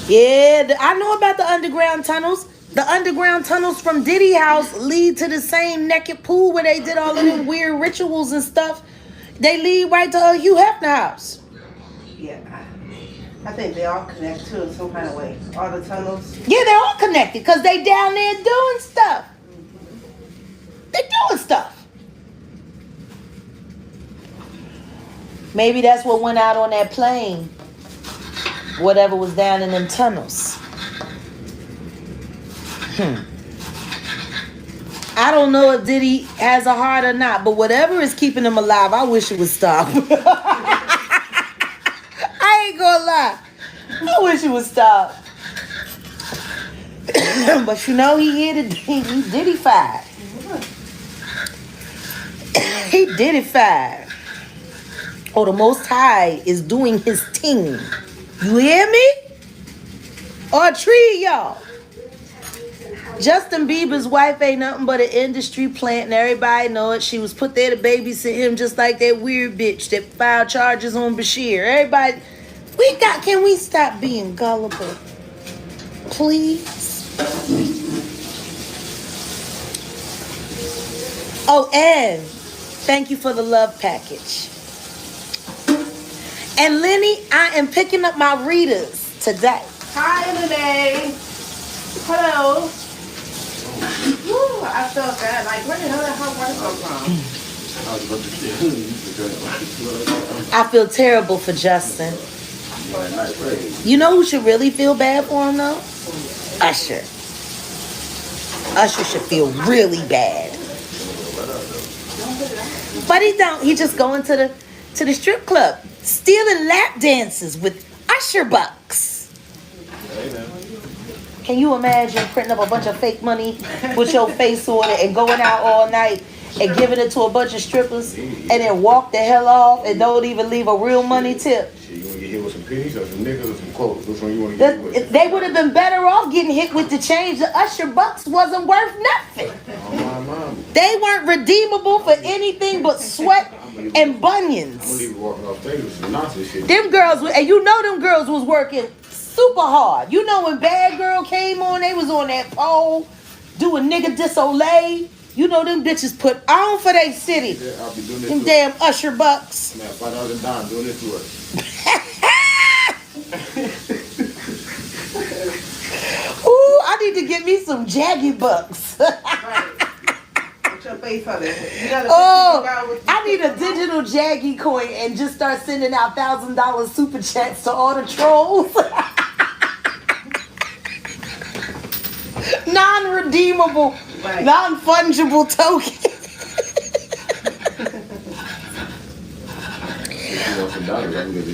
Speaker 1: Yeah, I know about the underground tunnels. The underground tunnels from Diddy house lead to the same naked pool where they did all of them weird rituals and stuff. They lead right to Hugh Hefner house.
Speaker 4: Yeah, I think they all connect too in some kind of way. All the tunnels.
Speaker 1: Yeah, they're all connected because they down there doing stuff. They're doing stuff. Maybe that's what went out on that plane. Whatever was down in them tunnels. I don't know if Diddy has a heart or not, but whatever is keeping him alive, I wish it would stop. I ain't gonna lie. I wish it would stop. But he Diddy-fied. He Diddy-fied. Oh, the Most High is doing his thing. You hear me? Or a tree, y'all. Justin Bieber's wife ain't nothing but an industry plant, and everybody know it. She was put there to babysit him, just like that weird bitch that filed charges on Bashir. Everybody, can we stop being gullible, please? Oh, and thank you for the love package. And Lenny, I am picking up my readers today.
Speaker 4: Hi, Renee. Hello. Woo, I felt that. Like, where the hell did hot water come from?
Speaker 1: I feel terrible for Justin. You know who should really feel bad for him though? Usher. Usher should feel really bad. But he don't. He just going to the strip club, stealing lap dances with Usher bucks. Can you imagine printing up a bunch of fake money with your face on it and going out all night and giving it to a bunch of strippers and then walk the hell off and don't even leave a real money tip?
Speaker 3: Shit, you want to get hit with some pennies or some nickels or some quotes? Which one you want to get hit with?
Speaker 1: They would have been better off getting hit with the change. The Usher bucks wasn't worth nothing.
Speaker 3: Oh, my mama.
Speaker 1: They weren't redeemable for anything but sweat and
Speaker 3: I'm gonna
Speaker 1: bunions.
Speaker 3: leave it walking off stage with some Nazi shit.
Speaker 1: Them girls, and you know them girls was working super hard. You know when Bad Girl came on, they was on that pole doing nigga dissolay. You know them bitches put on for their city.
Speaker 3: Yeah, I'll be doing this
Speaker 1: Them
Speaker 3: to
Speaker 1: damn Usher bucks.
Speaker 3: Man, $5,000 doing this to us.
Speaker 1: Ooh, I need to get me some Jaggy bucks.
Speaker 4: Put your face on it.
Speaker 1: Oh, I need a digital Jaggy coin and just start sending out $1,000 super chats to all the trolls. Non-redeemable,
Speaker 4: Right.
Speaker 1: non-fungible token.
Speaker 3: If you want some dollars, I'm gonna get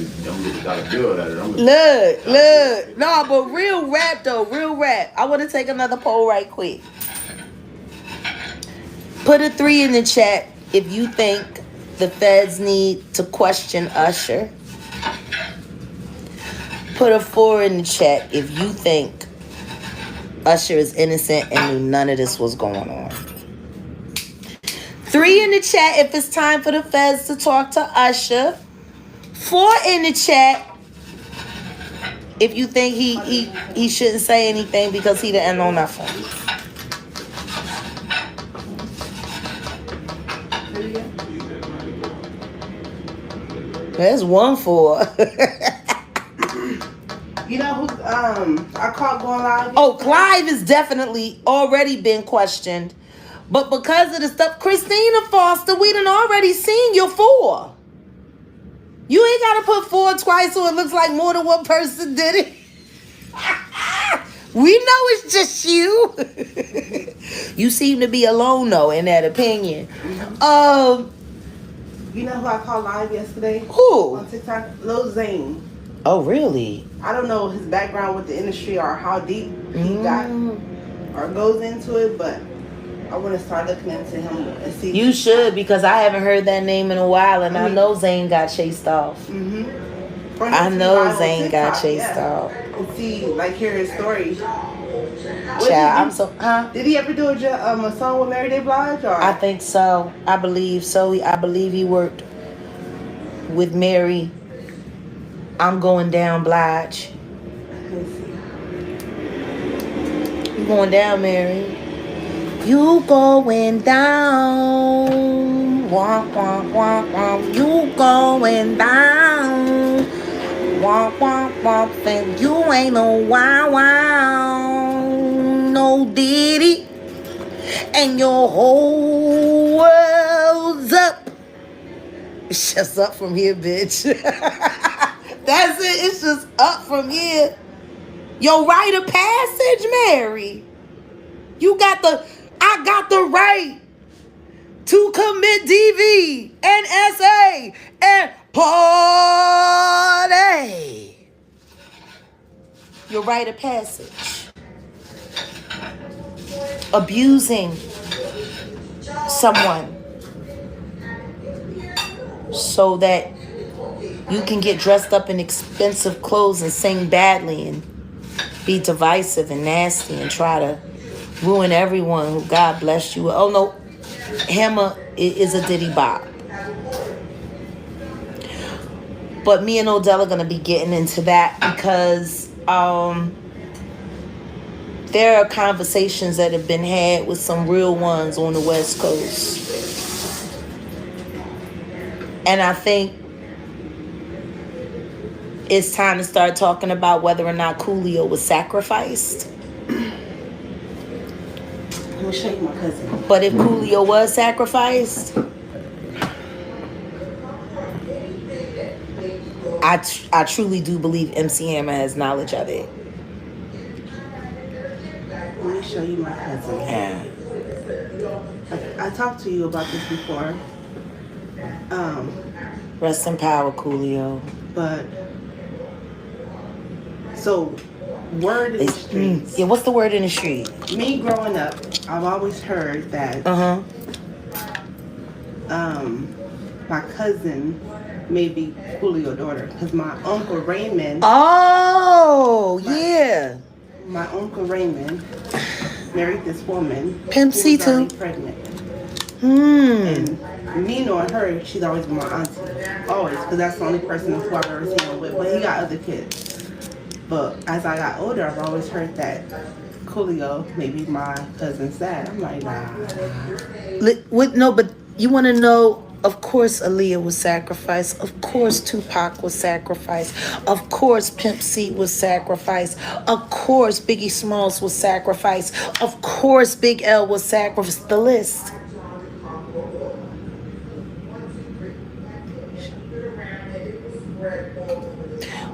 Speaker 3: the dollar bill out of it.
Speaker 1: Look. No, but real rap though, real rap. I want to take another poll right quick. Put a 3 in the chat if you think the feds need to question Usher. Put a 4 in the chat if you think Usher is innocent and knew none of this was going on. 3 in the chat if it's time for the feds to talk to Usher. 4 in the chat if you think he shouldn't say anything because he didn't know nothing. There's 1 4.
Speaker 4: You know who I caught going live?
Speaker 1: Oh, Clive has definitely already been questioned. But because of the stuff, Christina Foster, we done already seen your 4. You ain't got to put 4 twice so it looks like more than one person did it. We know it's just you. You seem to be alone, though, in that opinion.
Speaker 4: You know who I caught live yesterday?
Speaker 1: Who?
Speaker 4: On TikTok? Lil Zane.
Speaker 1: Oh, really?
Speaker 4: I don't know his background with the industry or how deep he got or goes into it, but I want to start looking into him and see.
Speaker 1: You should, because I haven't heard that name in a while, and I know Zane got chased off. I know Zane got chased off.
Speaker 4: And see, like, hear his story.
Speaker 1: Child,
Speaker 4: Did he ever do a song with Mary J. Blige? Or?
Speaker 1: I think so. I believe so. I believe he worked with Mary. I'm going down, Blige. You going down, Mary? You going down. Womp, womp, womp, womp. You going down. Womp, womp, womp. And you ain't no wow, wow. No diddy. And your whole world's up. It's just up from here, bitch. That's it. It's just up from here. Your rite of passage, Mary. I got the right to commit DV and SA and party. Your rite of passage. Abusing someone so that you can get dressed up in expensive clothes and sing badly and be divisive and nasty and try to Ruin everyone who God bless you. Oh no, Hammer is a Diddy bop. But me and Odell are gonna be getting into that because there are conversations that have been had with some real ones on the West Coast. And I think it's time to start talking about whether or not Coolio was sacrificed.
Speaker 4: Let me show you my cousin.
Speaker 1: But if Coolio was sacrificed, I truly do believe MC Hammer has knowledge of it.
Speaker 4: Let me show you my cousin.
Speaker 1: Yeah.
Speaker 4: I talked to you about this before.
Speaker 1: Rest in power, Coolio.
Speaker 4: But so word in the streets.
Speaker 1: Yeah, what's the word in the street?
Speaker 4: Me growing up, I've always heard that my cousin may be Coolio's daughter because my uncle Raymond.
Speaker 1: Oh, yeah.
Speaker 4: My uncle Raymond married this woman.
Speaker 1: Pimp
Speaker 4: who
Speaker 1: C
Speaker 4: was already
Speaker 1: too.
Speaker 4: pregnant.
Speaker 1: Hmm.
Speaker 4: And me knowing her, she's always been my auntie. Always, because that's the only person who I've ever seen her with. But he got other kids. But as I got older, I've always heard that Coolio may be my cousin's dad. I'm like, nah.
Speaker 1: No, but you want to know, of course Aaliyah was sacrificed. Of course Tupac was sacrificed. Of course Pimp C was sacrificed. Of course Biggie Smalls was sacrificed. Of course Big L was sacrificed. The list.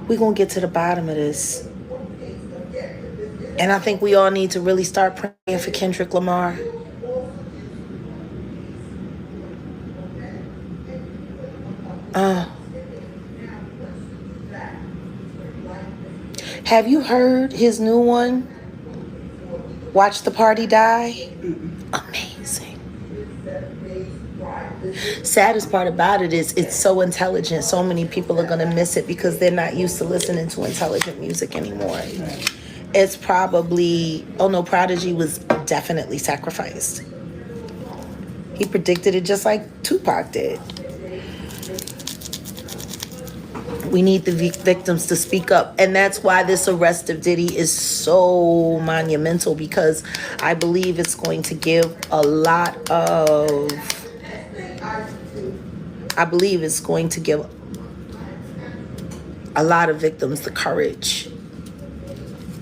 Speaker 1: We're going to get to the bottom of this. And I think we all need to really start praying for Kendrick Lamar. Have you heard his new one? Watch the Party Die? Amazing. Saddest part about it is it's so intelligent. So many people are going to miss it because they're not used to listening to intelligent music anymore. It's probably, oh no, Prodigy was definitely sacrificed. He predicted it just like Tupac did. We need the victims to speak up. And that's why this arrest of Diddy is so monumental, because I believe it's going to give a lot of victims the courage.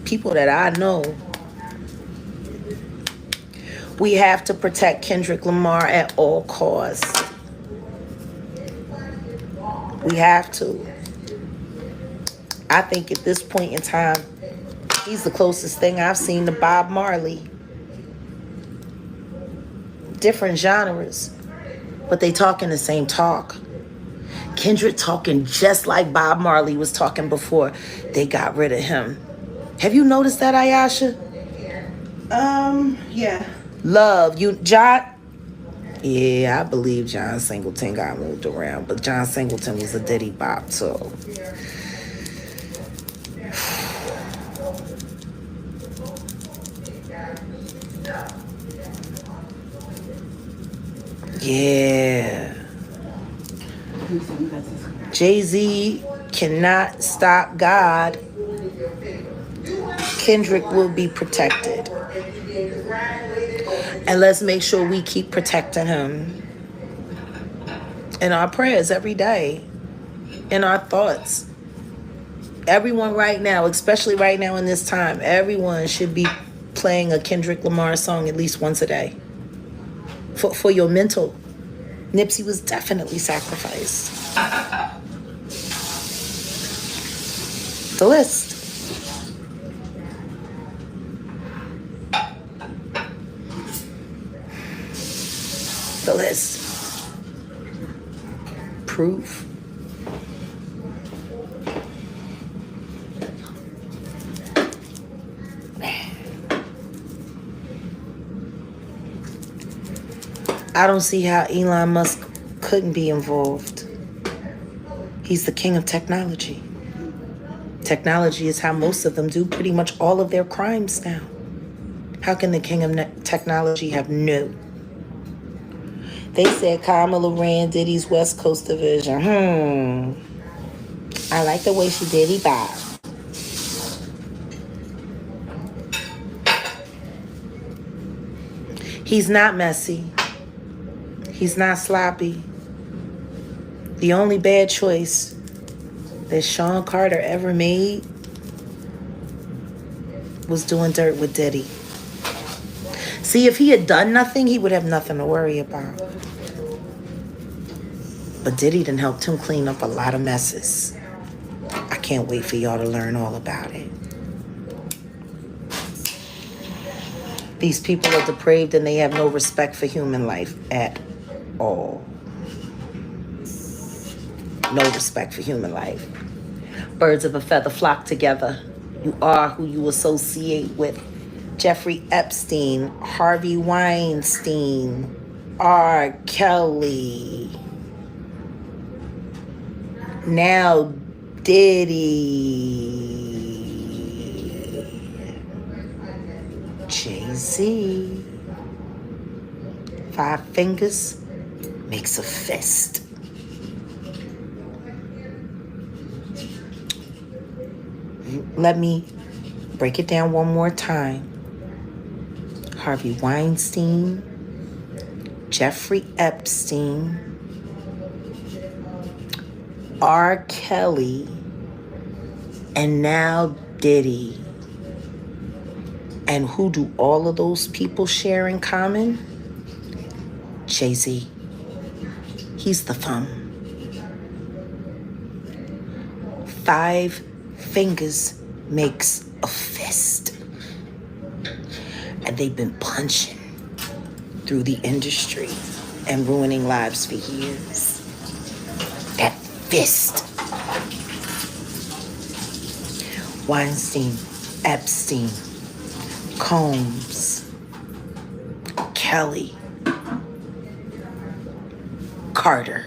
Speaker 1: People that I know. We have to protect Kendrick Lamar at all costs. We have to. I think at this point in time, he's the closest thing I've seen to Bob Marley. Different genres, but they talking the same talk. Kendrick talking just like Bob Marley was talking before they got rid of him. Have you noticed that, Ayasha?
Speaker 4: Yeah.
Speaker 1: Love, you, John? Yeah, I believe John Singleton got moved around, but John Singleton was a Diddy bop, so. Yeah. Jay-Z cannot stop God. Kendrick will be protected. And let's make sure we keep protecting him in our prayers every day, in our thoughts. Everyone right now, especially right now in this time, everyone should be playing a Kendrick Lamar song at least once a day. For your mental. Nipsey was definitely sacrificed. The list. The list. Proof. I don't see how Elon Musk couldn't be involved. He's the king of technology. Technology is how most of them do pretty much all of their crimes now. How can the king of technology have no? They said Kamala ran Diddy's West Coast division. I like the way she did it, Bob. He's not messy. He's not sloppy. The only bad choice that Sean Carter ever made was doing dirt with Diddy. See, if he had done nothing, he would have nothing to worry about. But Diddy done helped him clean up a lot of messes. I can't wait for y'all to learn all about it. These people are depraved and they have no respect for human life at all. No respect for human life. Birds of a feather flock together. You are who you associate with. Jeffrey Epstein, Harvey Weinstein, R. Kelly. Now Diddy. Jay-Z. 5 fingers makes a fist. Let me break it down one more time. Harvey Weinstein, Jeffrey Epstein, R. Kelly, and now Diddy. And who do all of those people share in common? Jay-Z. He's the thumb. 5 fingers makes a fist. And they've been punching through the industry and ruining lives for years. That fist. Weinstein, Epstein, Combs, Kelly, Carter.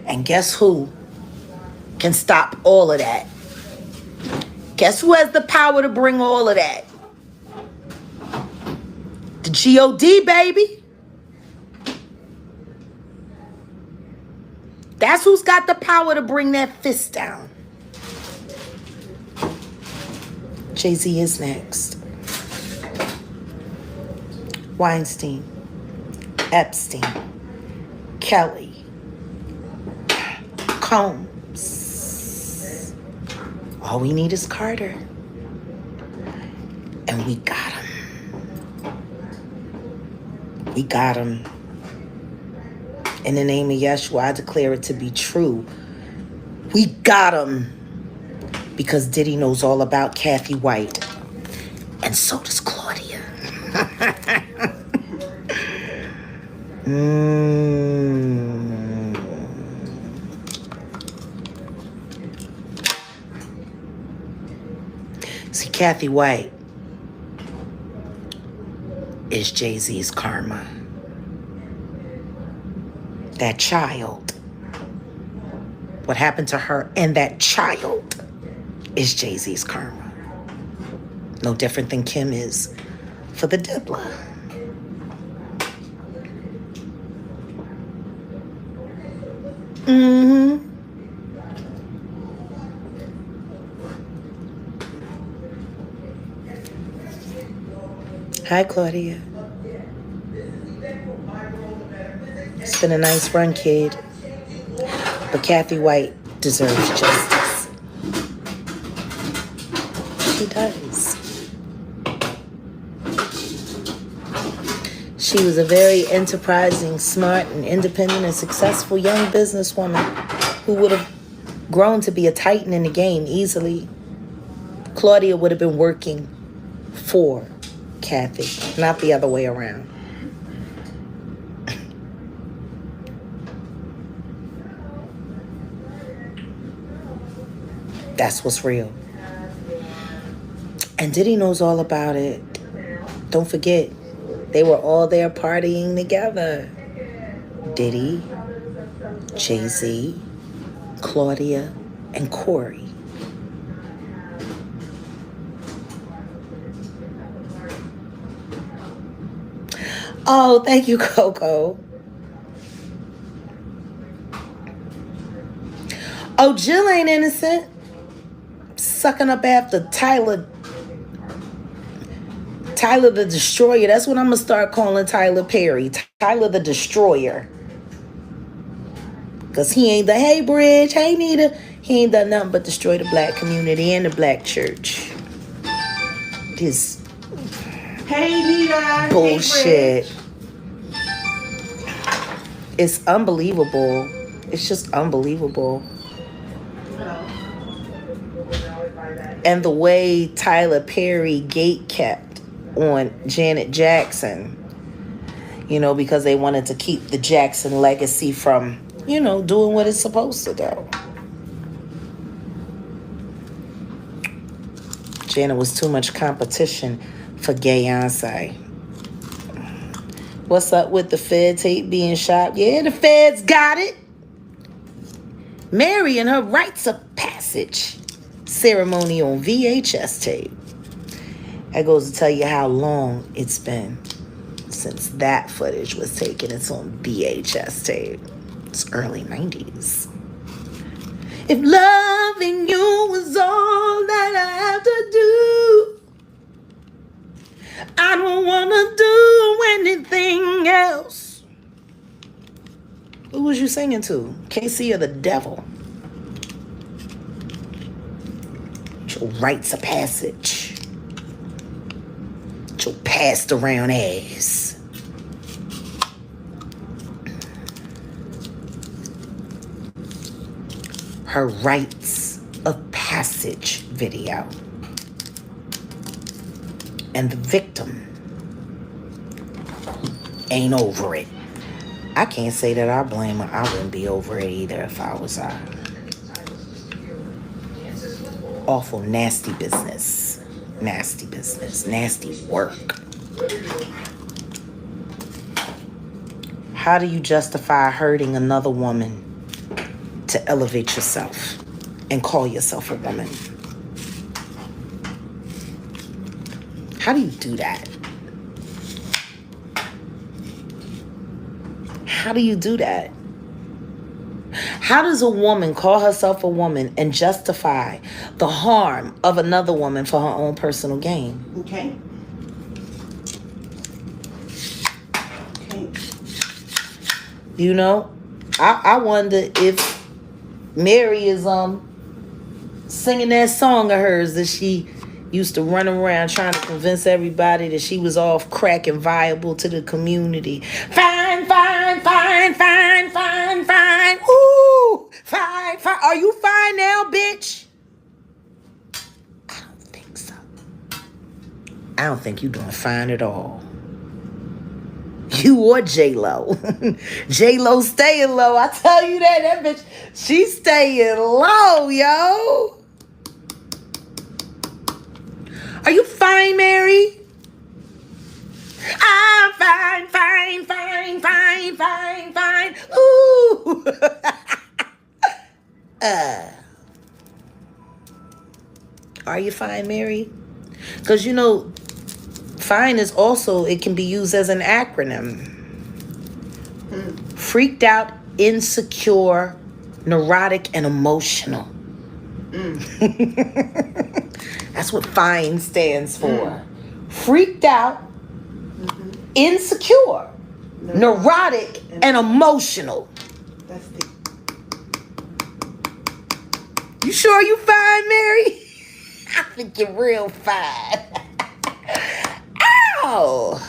Speaker 1: And guess who can stop all of that? Guess who has the power to bring all of that? The G.O.D., baby. That's who's got the power to bring that fist down. Jay-Z is next. Weinstein, Epstein, Kelly, Combs. All we need is Carter. And we got him. We got him. In the name of Yeshua, I declare it to be true. We got him. Because Diddy knows all about Kathy White. And so does Claudia. See, Kathy White is Jay-Z's karma. That child. What happened to her and that child is Jay-Z's karma. No different than Kim is for the diddler. Hi, Claudia. It's been a nice run, kid. But Kathy White deserves justice. She does. She was a very enterprising, smart, and independent and successful young businesswoman who would have grown to be a titan in the game easily. Claudia would have been working for Kathy, not the other way around. That's what's real. And Diddy knows all about it. Don't forget, they were all there partying together. Diddy, Jay-Z, Claudia, and Corey. Oh, thank you, Coco. Oh, Jill ain't innocent. Sucking up after Tyler the Destroyer. That's what I'm going to start calling Tyler Perry. Tyler the Destroyer. Because he ain't the hey Bridge, hey Nita. He ain't done nothing but destroy the black community and the black church. This
Speaker 4: Hey Nita.
Speaker 1: bullshit.
Speaker 4: Hey,
Speaker 1: It's unbelievable. It's just unbelievable. And the way Tyler Perry gate kept on Janet Jackson, you know, because they wanted to keep the Jackson legacy from, you know, doing what it's supposed to do. Janet was too much competition for Beyonce. What's up with the Fed tape being shot? Yeah, the Feds got it. Mary and her rites of passage ceremony on VHS tape. That goes to tell you how long it's been since that footage was taken. It's on VHS tape. It's early 90s. If loving you was all that I have to do, I don't want to do anything else. Who was you singing to? KC or the devil? Your rites of passage. Your passed around ass. Her rites of passage video. And the victim ain't over it. I can't say that I blame her. I wouldn't be over it either if I was her. Awful, nasty business. Nasty business. Nasty work. How do you justify hurting another woman to elevate yourself and call yourself a woman? How do you do that? How do you do that? How does a woman call herself a woman and justify the harm of another woman for her own personal gain?
Speaker 4: Okay.
Speaker 1: You know, I wonder if Mary is singing that song of hers that she used to run around trying to convince everybody that she was off crack and viable to the community. Fine, fine, fine, fine, fine, fine. Ooh, fine, fine. Are you fine now, bitch? I don't think so. I don't think you're doing fine at all. You or J-Lo. J-Lo staying low. I tell you that. That bitch, she's staying low, yo. Are you fine, Mary? I'm fine, fine, fine, fine, fine, fine. Ooh. Are you fine, Mary? Because, you know, fine is also, it can be used as an acronym. Freaked out, insecure, neurotic, and emotional. That's what FINE stands for. Freaked out, insecure, neurotic, and emotional.
Speaker 4: That's the.
Speaker 1: You sure you fine, Mary? I think you're real fine. Ow!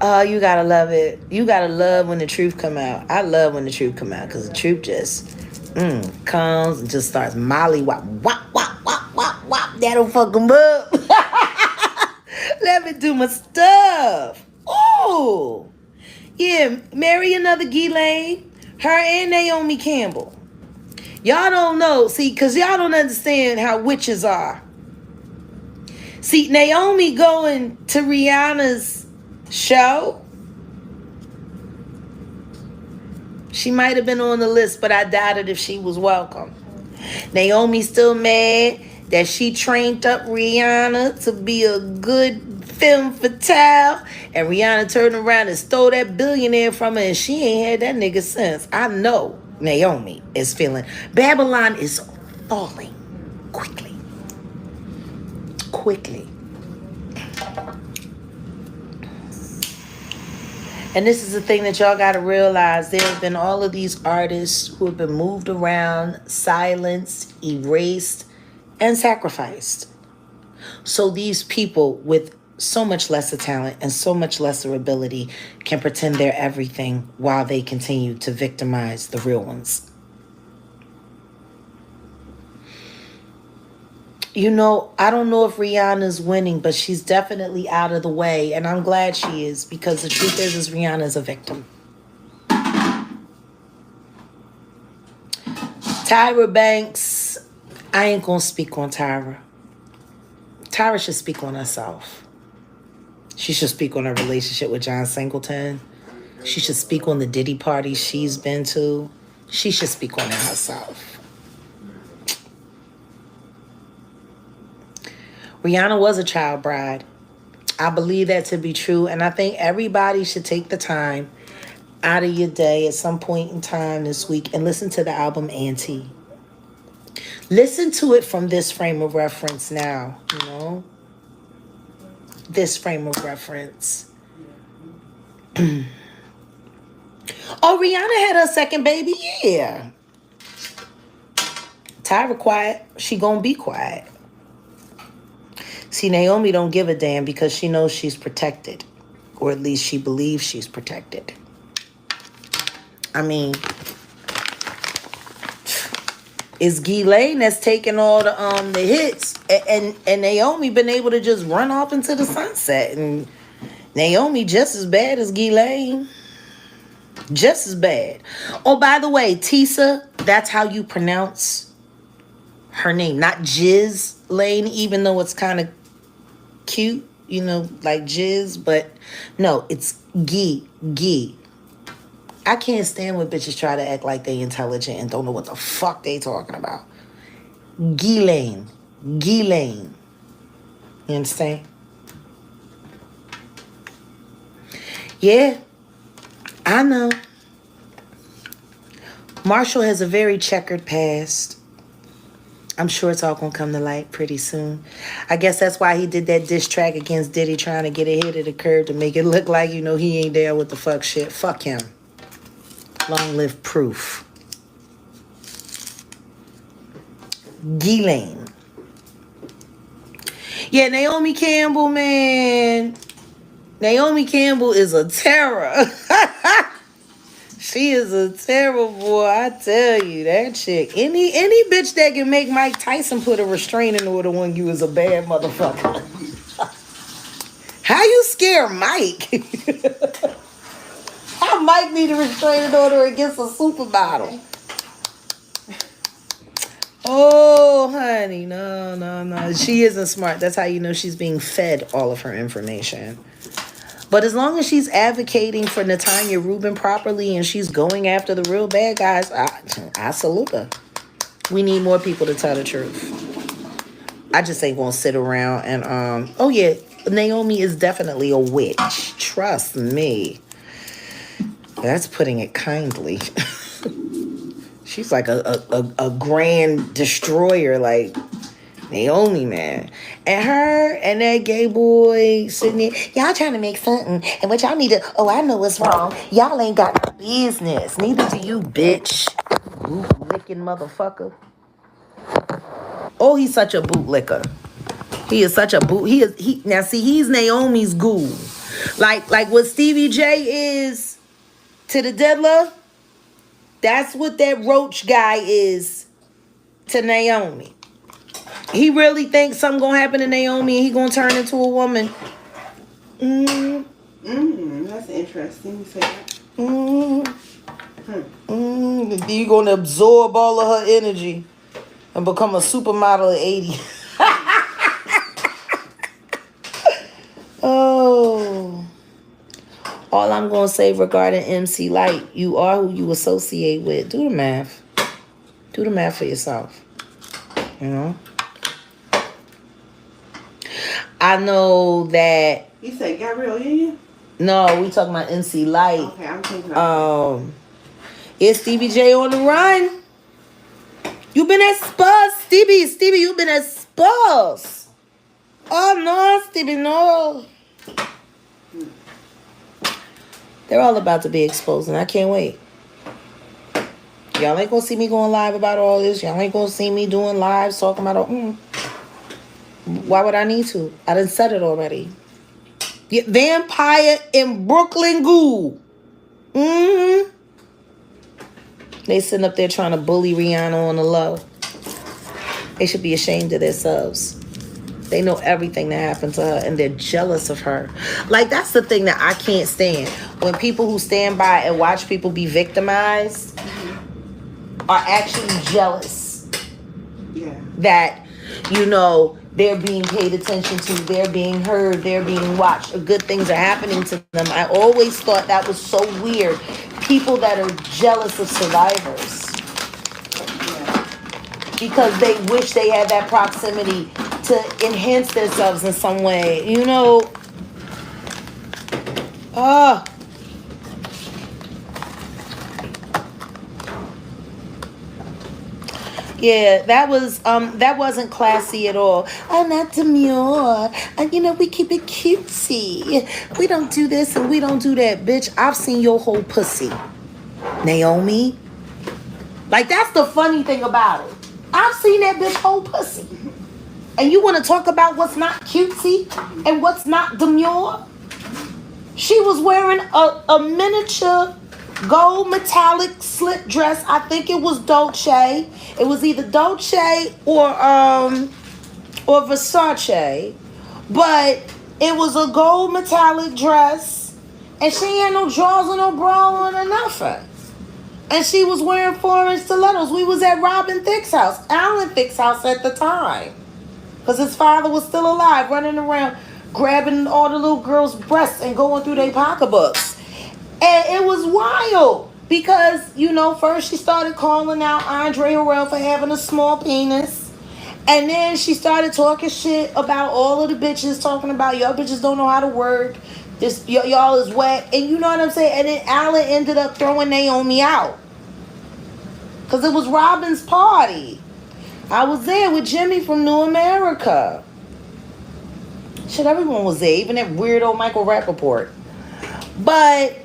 Speaker 1: Oh, you gotta love it. You gotta love when the truth come out. I love when the truth come out because the truth just comes and just starts molly wop wop wop wop wop wop. That'll fuck them up. Let me do my stuff. Oh, yeah. Marry another Ghislaine. Her and Naomi Campbell. Y'all don't know. See, because y'all don't understand how witches are. See, Naomi going to Rihanna's show. She might have been on the list, but I doubted if she was welcome. Naomi still mad that she trained up Rihanna to be a good femme fatale, and Rihanna turned around and stole that billionaire from her, and she ain't had that nigga since. I know Naomi is feeling. Babylon is falling quickly. Quickly. And this is the thing that y'all got to realize. There have been all of these artists who have been moved around, silenced, erased, and sacrificed. So these people with so much lesser talent and so much lesser ability can pretend they're everything while they continue to victimize the real ones. You know, I don't know if Rihanna's winning, but she's definitely out of the way. And I'm glad she is, because the truth is Rihanna's a victim. Tyra Banks, I ain't gonna speak on Tyra. Tyra should speak on herself. She should speak on her relationship with John Singleton. She should speak on the Diddy parties she's been to. She should speak on it herself. Rihanna was a child bride. I believe that to be true. And I think everybody should take the time out of your day at some point in time this week and listen to the album Auntie. Listen to it from this frame of reference now, you know? This frame of reference. Oh, Rihanna had her second baby? Yeah. Tyra quiet. She gonna be quiet. See, Naomi don't give a damn because she knows she's protected. Or at least she believes she's protected. I mean, it's Ghislaine that's taking all the hits. And Naomi been able to just run off into the sunset. And Naomi just as bad as Ghislaine. Just as bad. Oh, by the way, Tisa, that's how you pronounce her name. Not Jiz Lane, even though it's kind of cute, you know, like Jiz, but no, it's Gee. I can't stand when bitches try to act like they intelligent and don't know what the fuck they talking about. Ghislaine. You understand? Yeah, I know. Marshall has a very checkered past. I'm sure it's all gonna come to light pretty soon. I guess that's why he did that diss track against Diddy, trying to get ahead of the curve to make it look like, you know, he ain't there with the fuck shit. Fuck him. Long live Proof. Ghislaine. Yeah, Naomi Campbell, man. Naomi Campbell is a terror. She is a terrible boy, I tell you, that chick. Any bitch that can make Mike Tyson put a restraining order on you is a bad motherfucker. How you scare Mike? How Mike need a restraining order against a supermodel? Oh, honey, no. She isn't smart. That's how you know she's being fed all of her information. But as long as she's advocating for Natanya Rubin properly and she's going after the real bad guys, I salute her. We need more people to tell the truth. I just ain't gonna sit around and oh yeah, Naomi is definitely a witch. Trust me. That's putting it kindly. She's like a grand destroyer, like Naomi, man. And her and that gay boy sitting there, y'all trying to make something. And what y'all need to, oh, I know what's wrong. Y'all ain't got no business. Neither do you, bitch. Boot-licking motherfucker. Oh, he's such a bootlicker. He is such a boot. Now, see, he's Naomi's ghoul. Like what Stevie J is to the Diddler, that's what that Roach guy is to Naomi. He really thinks something gonna happen to Naomi and he gonna turn into a woman.
Speaker 4: That's interesting. You say that.
Speaker 1: You gonna absorb all of her energy and become a supermodel at 80. Oh. I'm going to say regarding MC Light, you are who you associate with. Do the math. Do the math for yourself. You know? I know that...
Speaker 4: You said Gabrielle Union?
Speaker 1: No, we talking about MC Light.
Speaker 4: Okay, I'm thinking about
Speaker 1: It's Stevie J on the run. You been at Spurs, Stevie, you been at Spurs. Oh, no, Stevie, no. They're all about to be exposed, and I can't wait. Y'all ain't gonna see me going live about all this. Y'all ain't gonna see me doing lives talking about all... Why would I need to? I done said it already. Get Vampire in Brooklyn Ghoul. Mm-hmm. They sitting up there trying to bully Rihanna on the low. They should be ashamed of themselves. They know everything that happened to her, and they're jealous of her. Like, that's the thing that I can't stand. When people who stand by and watch people be victimized are actually jealous.
Speaker 4: Yeah.
Speaker 1: That, you know, they're being paid attention to, they're being heard, they're being watched, or good things are happening to them. I always thought that was so weird. People that are jealous of survivors. Because they wish they had that proximity to enhance themselves in some way. You know, yeah, that wasn't classy at all. I'm not demure. And you know, we keep it cutesy. We don't do this and we don't do that. Bitch, I've seen your whole pussy, Naomi. Like, that's the funny thing about it. I've seen that bitch whole pussy. And you want to talk about what's not cutesy and what's not demure? She was wearing a miniature gold metallic slip dress. I think it was Dolce. It was either Dolce or Versace. But it was a gold metallic dress. And she ain't had no drawers or no bra on or nothing. And she was wearing 4-inch stilettos. We was at Robin Thicke's house. Alan Thicke's house at the time. Because his father was still alive, running around, grabbing all the little girls' breasts and going through their pocketbooks. And it was wild. Because, you know, first she started calling out Andre Harrell for having a small penis. And then she started talking shit about all of the bitches, talking about y'all bitches don't know how to work. This y'all is whack. And you know what I'm saying? And then Alan ended up throwing Naomi out. Because it was Robin's party. I was there with Jimmy from New America. Shit, everyone was there. Even that weirdo Michael Rappaport. But,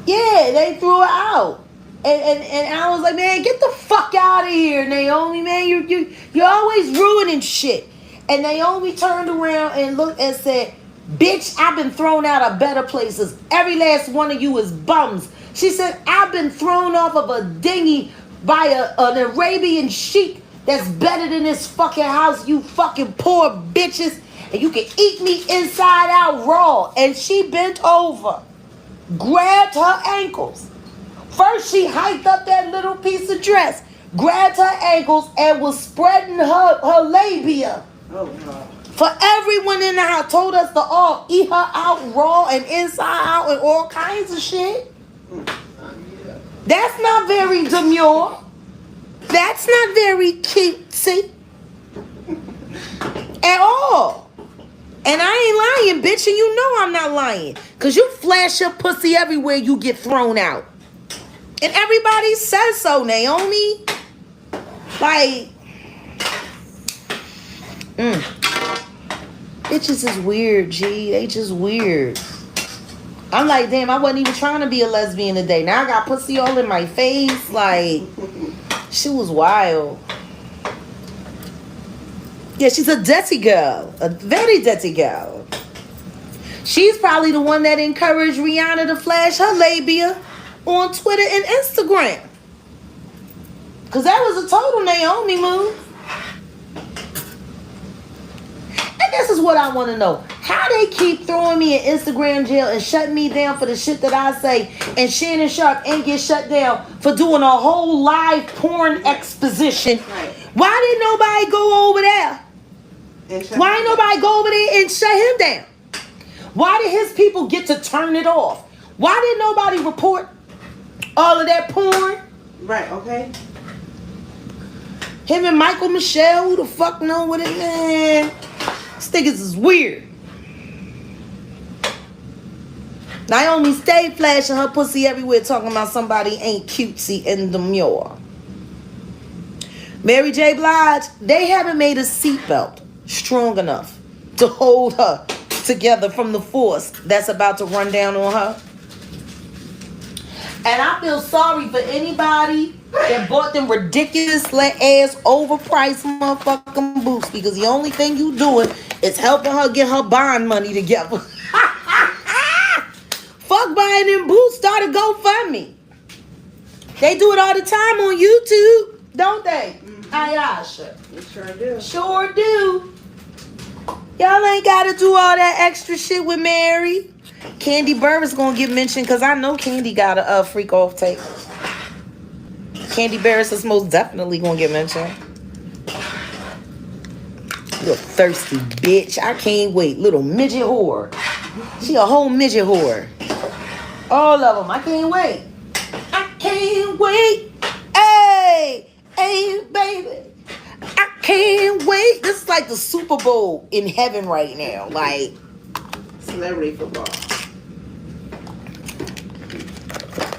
Speaker 1: yeah, they threw her out. And Alan was like, man, get the fuck out of here, Naomi, man. You're always ruining shit. And Naomi turned around and looked and said, bitch, I've been thrown out of better places. Every last one of you is bums. She said, I've been thrown off of a dinghy by an Arabian sheik that's better than this fucking house, you fucking poor bitches. And you can eat me inside out raw. And she bent over, grabbed her ankles. First, she hiked up that little piece of dress, grabbed her ankles, and was spreading her labia.
Speaker 4: Oh, God.
Speaker 1: For everyone in the house, told us to all eat her out raw and inside out and all kinds of shit. That's not very demure. That's not very cutesy at all. And I ain't lying, bitch, and you know I'm not lying. Because you flash your pussy everywhere you get thrown out. And everybody says so, Naomi. Like, bitches is weird, G. They just weird. I'm like, damn, I wasn't even trying to be a lesbian today. Now I got pussy all in my face. Like, she was wild. Yeah, she's a dirty girl. A very dirty girl. She's probably the one that encouraged Rihanna to flash her labia on Twitter and Instagram. Because that was a total Naomi move. And this is what I want to know. How they keep throwing me in Instagram jail and shutting me down for the shit that I say, and Shannon Sharp ain't get shut down for doing a whole live porn exposition.
Speaker 4: Right.
Speaker 1: Why didn't nobody go over there? Why ain't nobody go over there and shut him down? Why did his people get to turn it off? Why didn't nobody report all of that porn?
Speaker 4: Right, okay.
Speaker 1: Him and Michael Michelle, who the fuck know what it, man? These niggas is weird. Naomi stayed flashing her pussy everywhere talking about somebody ain't cutesy and demure. Mary J. Blige, they haven't made a seatbelt strong enough to hold her together from the force that's about to run down on her. And I feel sorry for anybody that bought them ridiculous ass overpriced motherfucking boots, because the only thing you doing is helping her get her bond money together. Fuck buying them boots, start a GoFundMe. They do it all the time on YouTube, don't they? Ayasha.
Speaker 4: You sure do.
Speaker 1: Sure do. Y'all ain't gotta do all that extra shit with Mary. Candy Burr is gonna get mentioned because I know Candy got a freak off tape. Candy Barris is most definitely gonna get mentioned. Little thirsty bitch. I can't wait. Little midget whore. She a whole midget whore. All of them. I can't wait. I can't wait. Hey, hey, baby. I can't wait. This is like the Super Bowl in heaven right now. Like
Speaker 4: Celebrity football.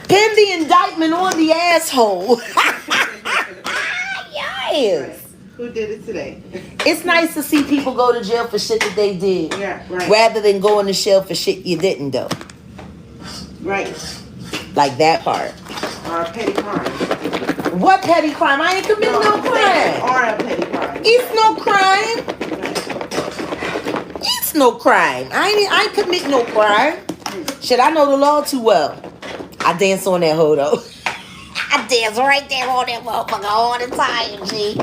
Speaker 1: pin the indictment on the asshole. Yes.
Speaker 4: Who did it today?
Speaker 1: It's nice to see people go to jail for shit that they did.
Speaker 4: Yeah, right.
Speaker 1: Rather than going to jail for shit you didn't do.
Speaker 4: Right.
Speaker 1: Like that part.
Speaker 4: Or a petty crime.
Speaker 1: What petty crime? I ain't committing no crime.
Speaker 4: Or a petty crime.
Speaker 1: It's no crime. It's no crime. I ain't commit no crime. Shit, I know the law too well. I dance on that hoe though. I dance right there on that motherfucker all the time, G.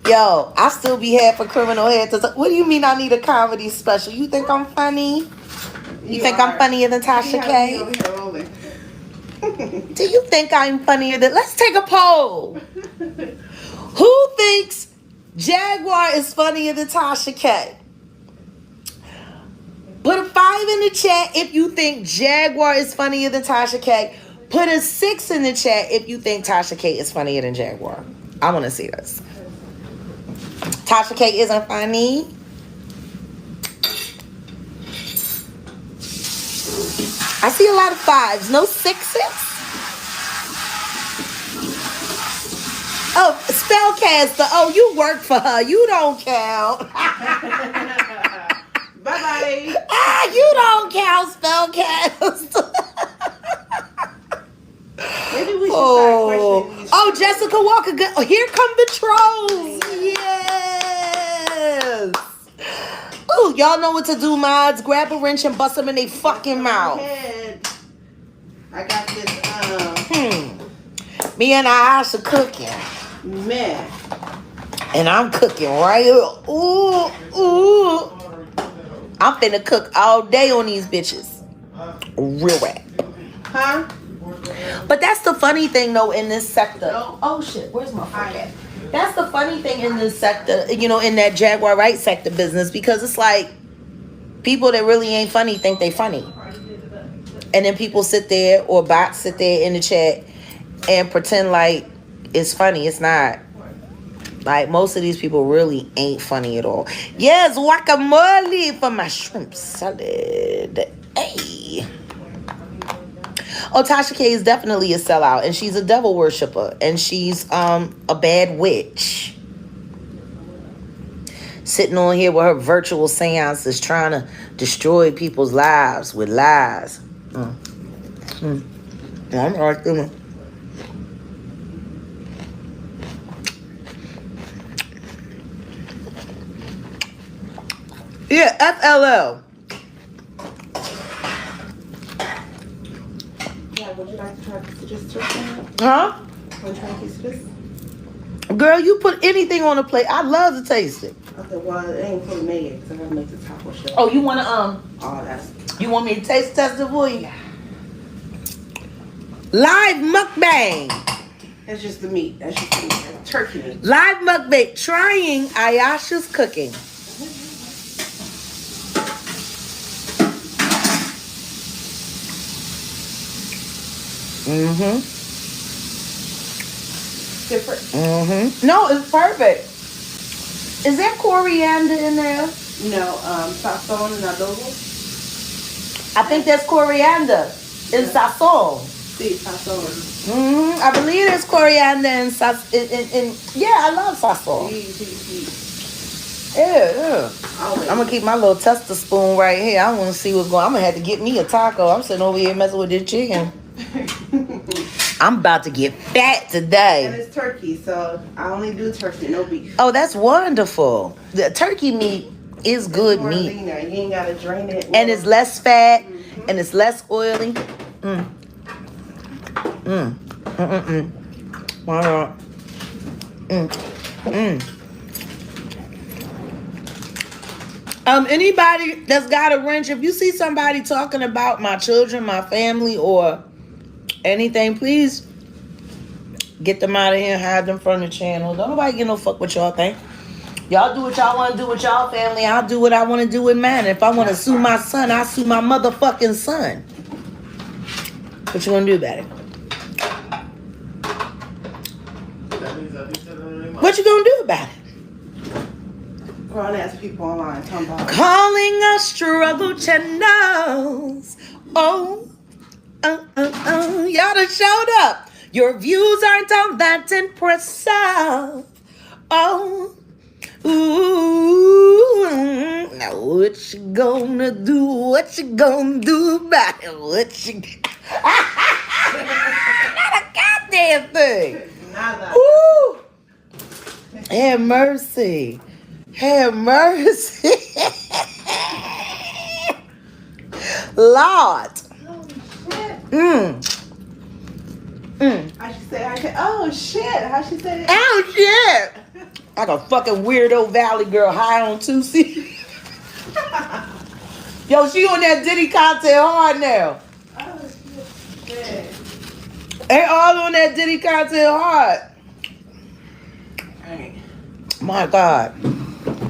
Speaker 1: Yo, I still be here for criminal head. What do you mean I need a comedy special? You think I'm funny? You think I'm funnier than Tasha K? Do you think I'm funnier than... Let's take a poll. Who thinks Jaguar is funnier than Tasha K? Put a 5 in the chat if you think Jaguar is funnier than Tasha K. Put a 6 in the chat if you think Tasha K is funnier than Jaguar. I want to see this. Tasha K isn't funny. I see a lot of 5s, no 6s. Oh, Spellcaster. Oh, you work for her. You don't count.
Speaker 4: Bye-bye.
Speaker 1: Ah, you don't count, Spellcaster.
Speaker 4: Maybe we should start questioning these.
Speaker 1: Oh, Jessica Walker. Good. Oh, here come the trolls. Yes. Oh, y'all know what to do, mods. Grab a wrench and bust them in their fucking mouth.
Speaker 4: I got this,
Speaker 1: Me and Aisha cooking.
Speaker 4: man.
Speaker 1: And I'm cooking right here. Ooh, ooh. I'm finna cook all day on these bitches. Real rap.
Speaker 4: Huh?
Speaker 1: But that's the funny thing, though, in this sector. Oh, shit. Where's my phone at? That's the funny thing in this sector, you know, in that Jaguar Wright sector business, because it's like people that really ain't funny think they funny. And then people sit there, or bots sit there in the chat and pretend like it's funny. It's not. Like, most of these people really ain't funny at all. Yes, guacamole for my shrimp salad. Hey. Oh, Tasha K is definitely a sellout, and she's a devil worshiper, and she's a bad witch. Sitting on here with her virtual seances, trying to destroy people's lives with lies. I'm right there. Yeah, FLL.
Speaker 4: Yeah, would you like to try to just
Speaker 1: Huh?
Speaker 4: Would you try to taste this?
Speaker 1: Girl, you put anything on a plate. I love to taste it.
Speaker 4: Okay, well, it ain't fully made yet because I gotta make the taco shell.
Speaker 1: Oh, you wanna
Speaker 4: Oh, that's...
Speaker 1: you want me to taste test it for you? Live mukbang.
Speaker 4: That's just the meat. That's just the meat. That's turkey meat.
Speaker 1: Live mukbang. Trying Ayasha's cooking. Mm-hmm.
Speaker 4: Different.
Speaker 1: No, it's perfect. Is there coriander in there?
Speaker 4: No, sazon and adobo.
Speaker 1: I think there's coriander in sazon.
Speaker 4: Sí, sazon.
Speaker 1: I believe there's coriander in sazon. Yeah, I love sazon.
Speaker 4: Sí.
Speaker 1: Yeah.
Speaker 4: Always.
Speaker 1: I'm gonna keep my little tester spoon right here. I want to see what's going on. I'm gonna have to get me a taco. I'm sitting over here messing with this chicken. I'm about to get fat
Speaker 4: And
Speaker 1: today.
Speaker 4: it's turkey, so I only do turkey, no beef.
Speaker 1: Oh, that's wonderful. The turkey meat is good
Speaker 4: More
Speaker 1: meat.
Speaker 4: leaner. You ain't gotta drain it.
Speaker 1: And it's less fat and it's less oily. Why not? Anybody that's got a wrench, if you see somebody talking about my children, my family, or anything, please get them out of here and hide them from the channel. Don't nobody get no fuck what y'all think. Y'all do what y'all want to do with y'all family. I'll do what I want to do with mine. If I want to sue my son, I'll sue my motherfucking son. What you gonna do about it? What you gonna do about it?
Speaker 4: Grown ass people online talking about.
Speaker 1: Calling our struggle channels. Oh, y'all done showed up. Your views aren't all that impressive. Oh, ooh. Now what you gonna do? What you gonna do about it? What you... Not a goddamn thing.
Speaker 4: Nada.
Speaker 1: Woo! Have mercy. Have mercy. Lord.
Speaker 4: How she say? Oh shit! How she say?
Speaker 1: Oh shit. Like a fucking weirdo valley girl high on 2C. Yo, she on that Diddy content hard now.
Speaker 4: Oh shit!
Speaker 1: They all on that Diddy content hard.
Speaker 4: Alright.
Speaker 1: My God.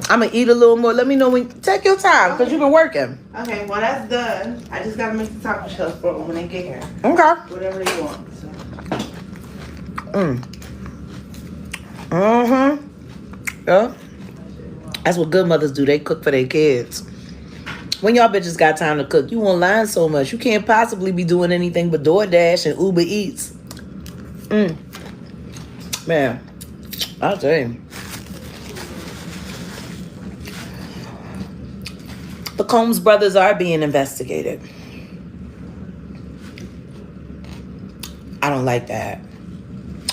Speaker 1: I'm gonna eat a little more. Let me know when. Take your time, because you've been working.
Speaker 4: Okay, well that's done. I just gotta make the taco shells for them when they get here.
Speaker 1: Okay.
Speaker 4: Whatever they want. So.
Speaker 1: Yeah. That's what good mothers do. They cook for their kids. When y'all bitches got time to cook, you online so much. You can't possibly be doing anything but DoorDash and Uber Eats. Man, I'll tell you. The Combs brothers are being investigated. I don't like that.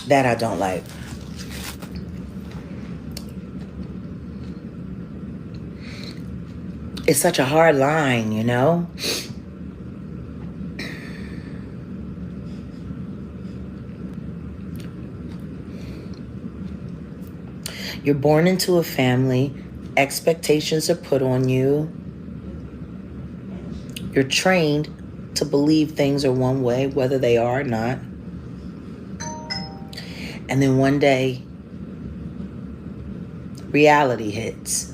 Speaker 1: That I don't like. It's such a hard line, you know? You're born into a family. Expectations are put on you. You're trained to believe things are one way, whether they are or not. And then one day, reality hits.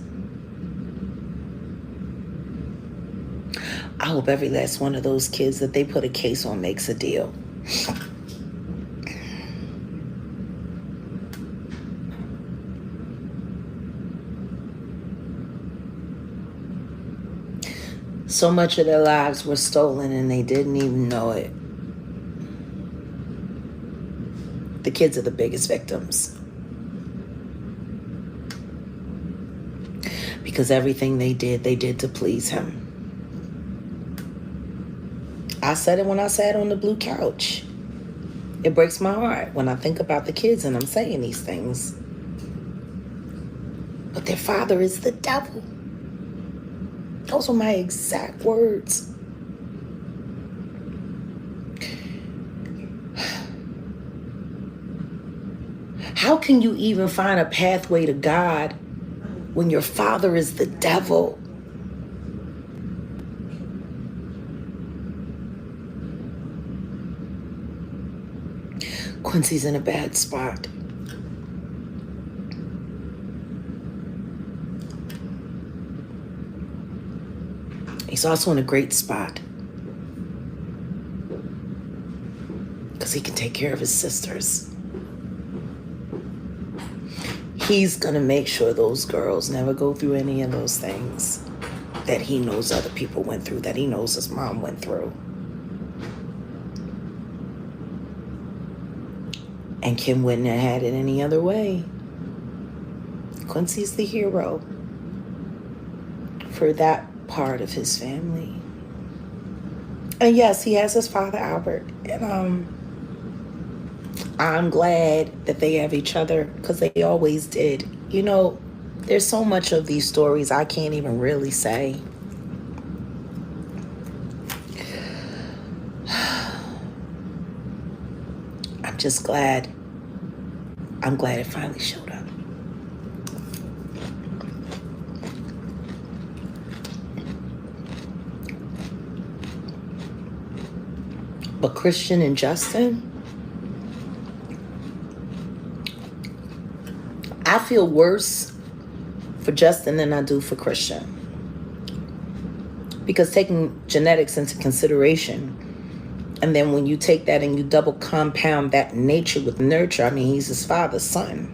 Speaker 1: I hope every last one of those kids that they put a case on makes a deal. So much of their lives were stolen and they didn't even know it. The kids are the biggest victims. Because everything they did to please him. I said it when I sat on the blue couch. It breaks my heart when I think about the kids and I'm saying these things. But their father is the devil. Those were my exact words. How can you even find a pathway to God when your father is the devil? Quincy's in a bad spot. He's also in a great spot. because he can take care of his sisters. He's gonna make sure those girls never go through any of those things that he knows other people went through, that he knows his mom went through. And Kim wouldn't have had it any other way. Quincy's the hero for that part of his family. And yes, he has his father, Albert. And I'm glad that they have each other, because they always did. You know, there's so much of these stories I can't even really say. I'm just glad. I'm glad it finally showed up. But Christian and Justin, I feel worse for Justin than I do for Christian. Because taking genetics into consideration, and then when you take that and you double compound that nature with nurture, I mean, he's his father's son.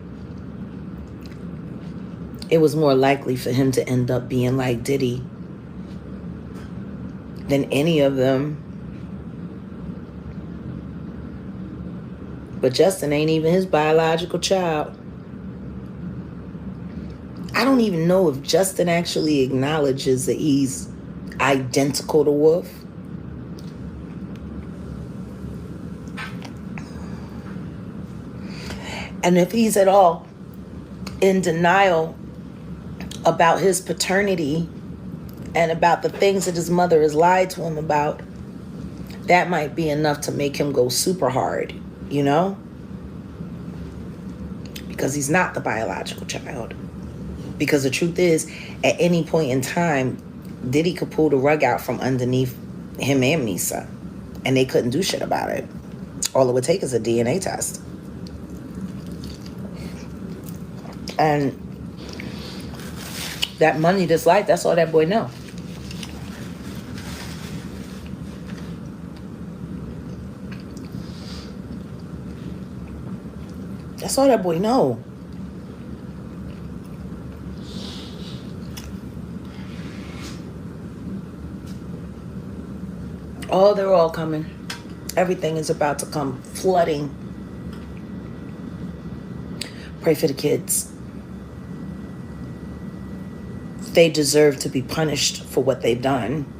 Speaker 1: It was more likely for him to end up being like Diddy than any of them. But Justin ain't even his biological child. I don't even know if Justin actually acknowledges that he's identical to Wolf. And if he's at all in denial about his paternity and about the things that his mother has lied to him about, that might be enough to make him go super hard, you know? Because he's not the biological child. Because the truth is, at any point in time, Diddy could pull the rug out from underneath him and Misa, and they couldn't do shit about it. All it would take is a DNA test. And that money, this life, that's all that boy know. That's all that boy know. Oh, they're all coming. Everything is about to come flooding. Pray for the kids. They deserve to be punished for what they've done.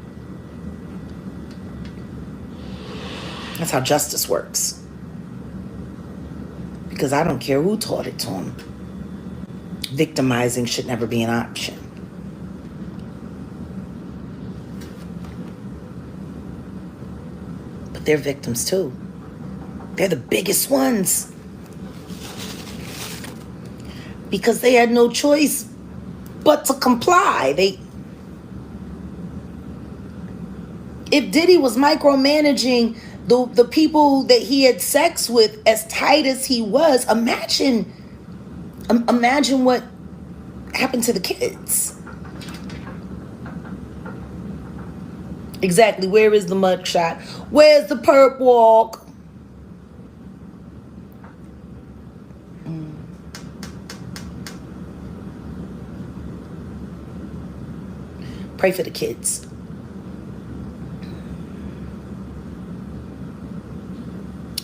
Speaker 1: That's how justice works. Because I don't care who taught it to them. Victimizing should never be an option. But they're victims too. They're the biggest ones. Because they had no choice but to comply. If Diddy was micromanaging the people that he had sex with as tight as he was, imagine what happened to the kids. Exactly. Where is the mugshot? Where's the perp walk? Pray for the kids.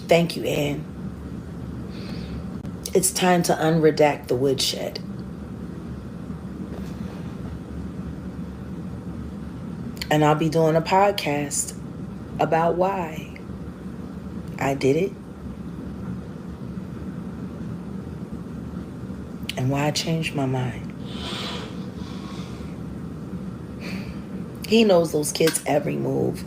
Speaker 1: Thank you, Ann. It's time to unredact the woodshed. And I'll be doing a podcast about why I did it and why I changed my mind. He knows those kids' every move.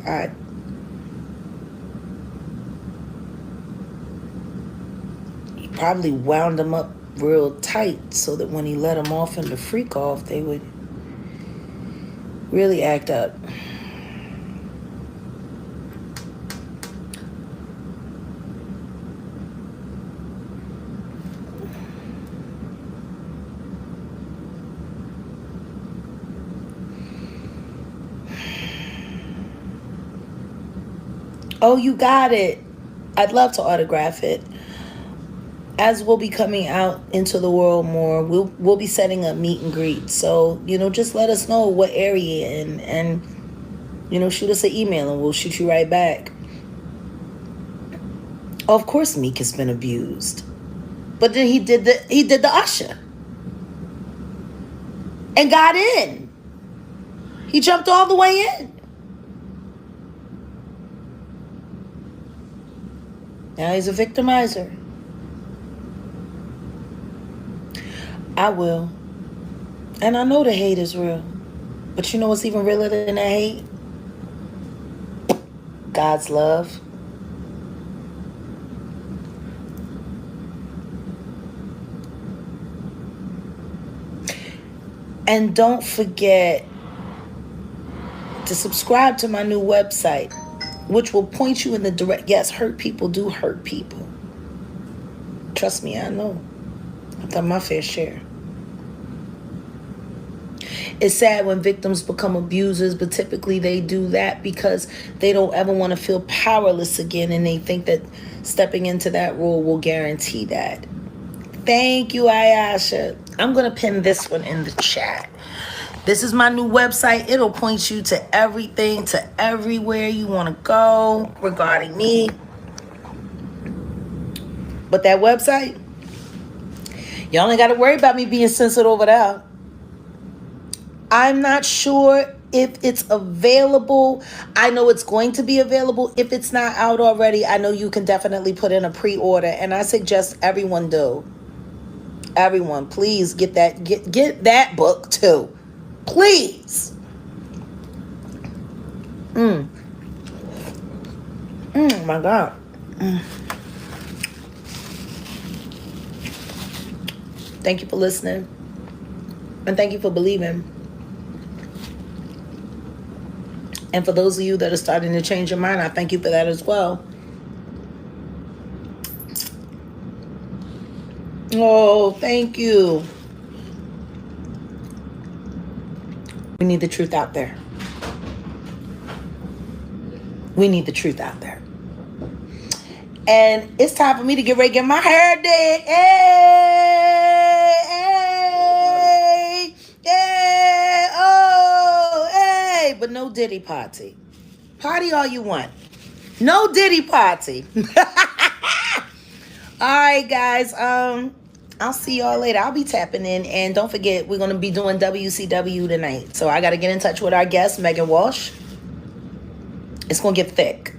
Speaker 1: He probably wound them up real tight so that when he let them off in the freak off, they would really act up. Oh, you got it. I'd love to autograph it. As we'll be coming out into the world more, we'll be setting up meet and greet. So, just let us know what area and shoot us an email and we'll shoot you right back. Of course Meek has been abused. But then he did the usher. And got in. He jumped all the way in. Now he's a victimizer. I will. And I know the hate is real. But you know what's even realer than that hate? God's love. And don't forget to subscribe to my new website, which will point you in the direct. Yes, hurt people do hurt people. Trust me, I know. I've done my fair share. It's sad when victims become abusers, but typically they do that because they don't ever want to feel powerless again, and they think that stepping into that role will guarantee that. Thank you, Ayasha. I'm going to pin this one in the chat. This is my new website. It'll point you to everything, to everywhere you want to go regarding me. But that website, y'all ain't got to worry about me being censored over there. I'm not sure if it's available. I know it's going to be available. If it's not out already, I know you can definitely put in a pre-order. And I suggest everyone do. Everyone, please get that book too. Please. My God. Thank you for listening. And thank you for believing. And for those of you that are starting to change your mind, I thank you for that as well. Oh, thank you. We need the truth out there. We need the truth out there. And it's time for me to get ready to get my hair did. Hey, oh, hey. But no Diddy party. Party all you want. No Diddy party. All right, guys. I'll see y'all later. I'll be tapping in. And don't forget, we're going to be doing WCW tonight. So I got to get in touch with our guest, Megan Walsh. It's going to get thick.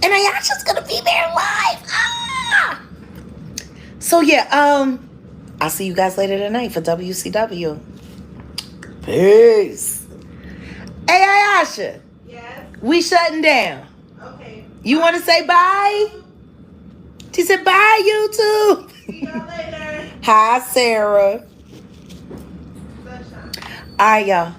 Speaker 1: And Ayasha's going to be there live. Ah! So, yeah. I'll see you guys later tonight for WCW. Peace. Hey, Ayasha.
Speaker 4: Yes.
Speaker 1: We shutting down.
Speaker 4: Okay.
Speaker 1: You want to say bye? She said bye, YouTube.
Speaker 4: See y'all later.
Speaker 1: Hi, Sarah.
Speaker 4: Sunshine.
Speaker 1: All right, y'all.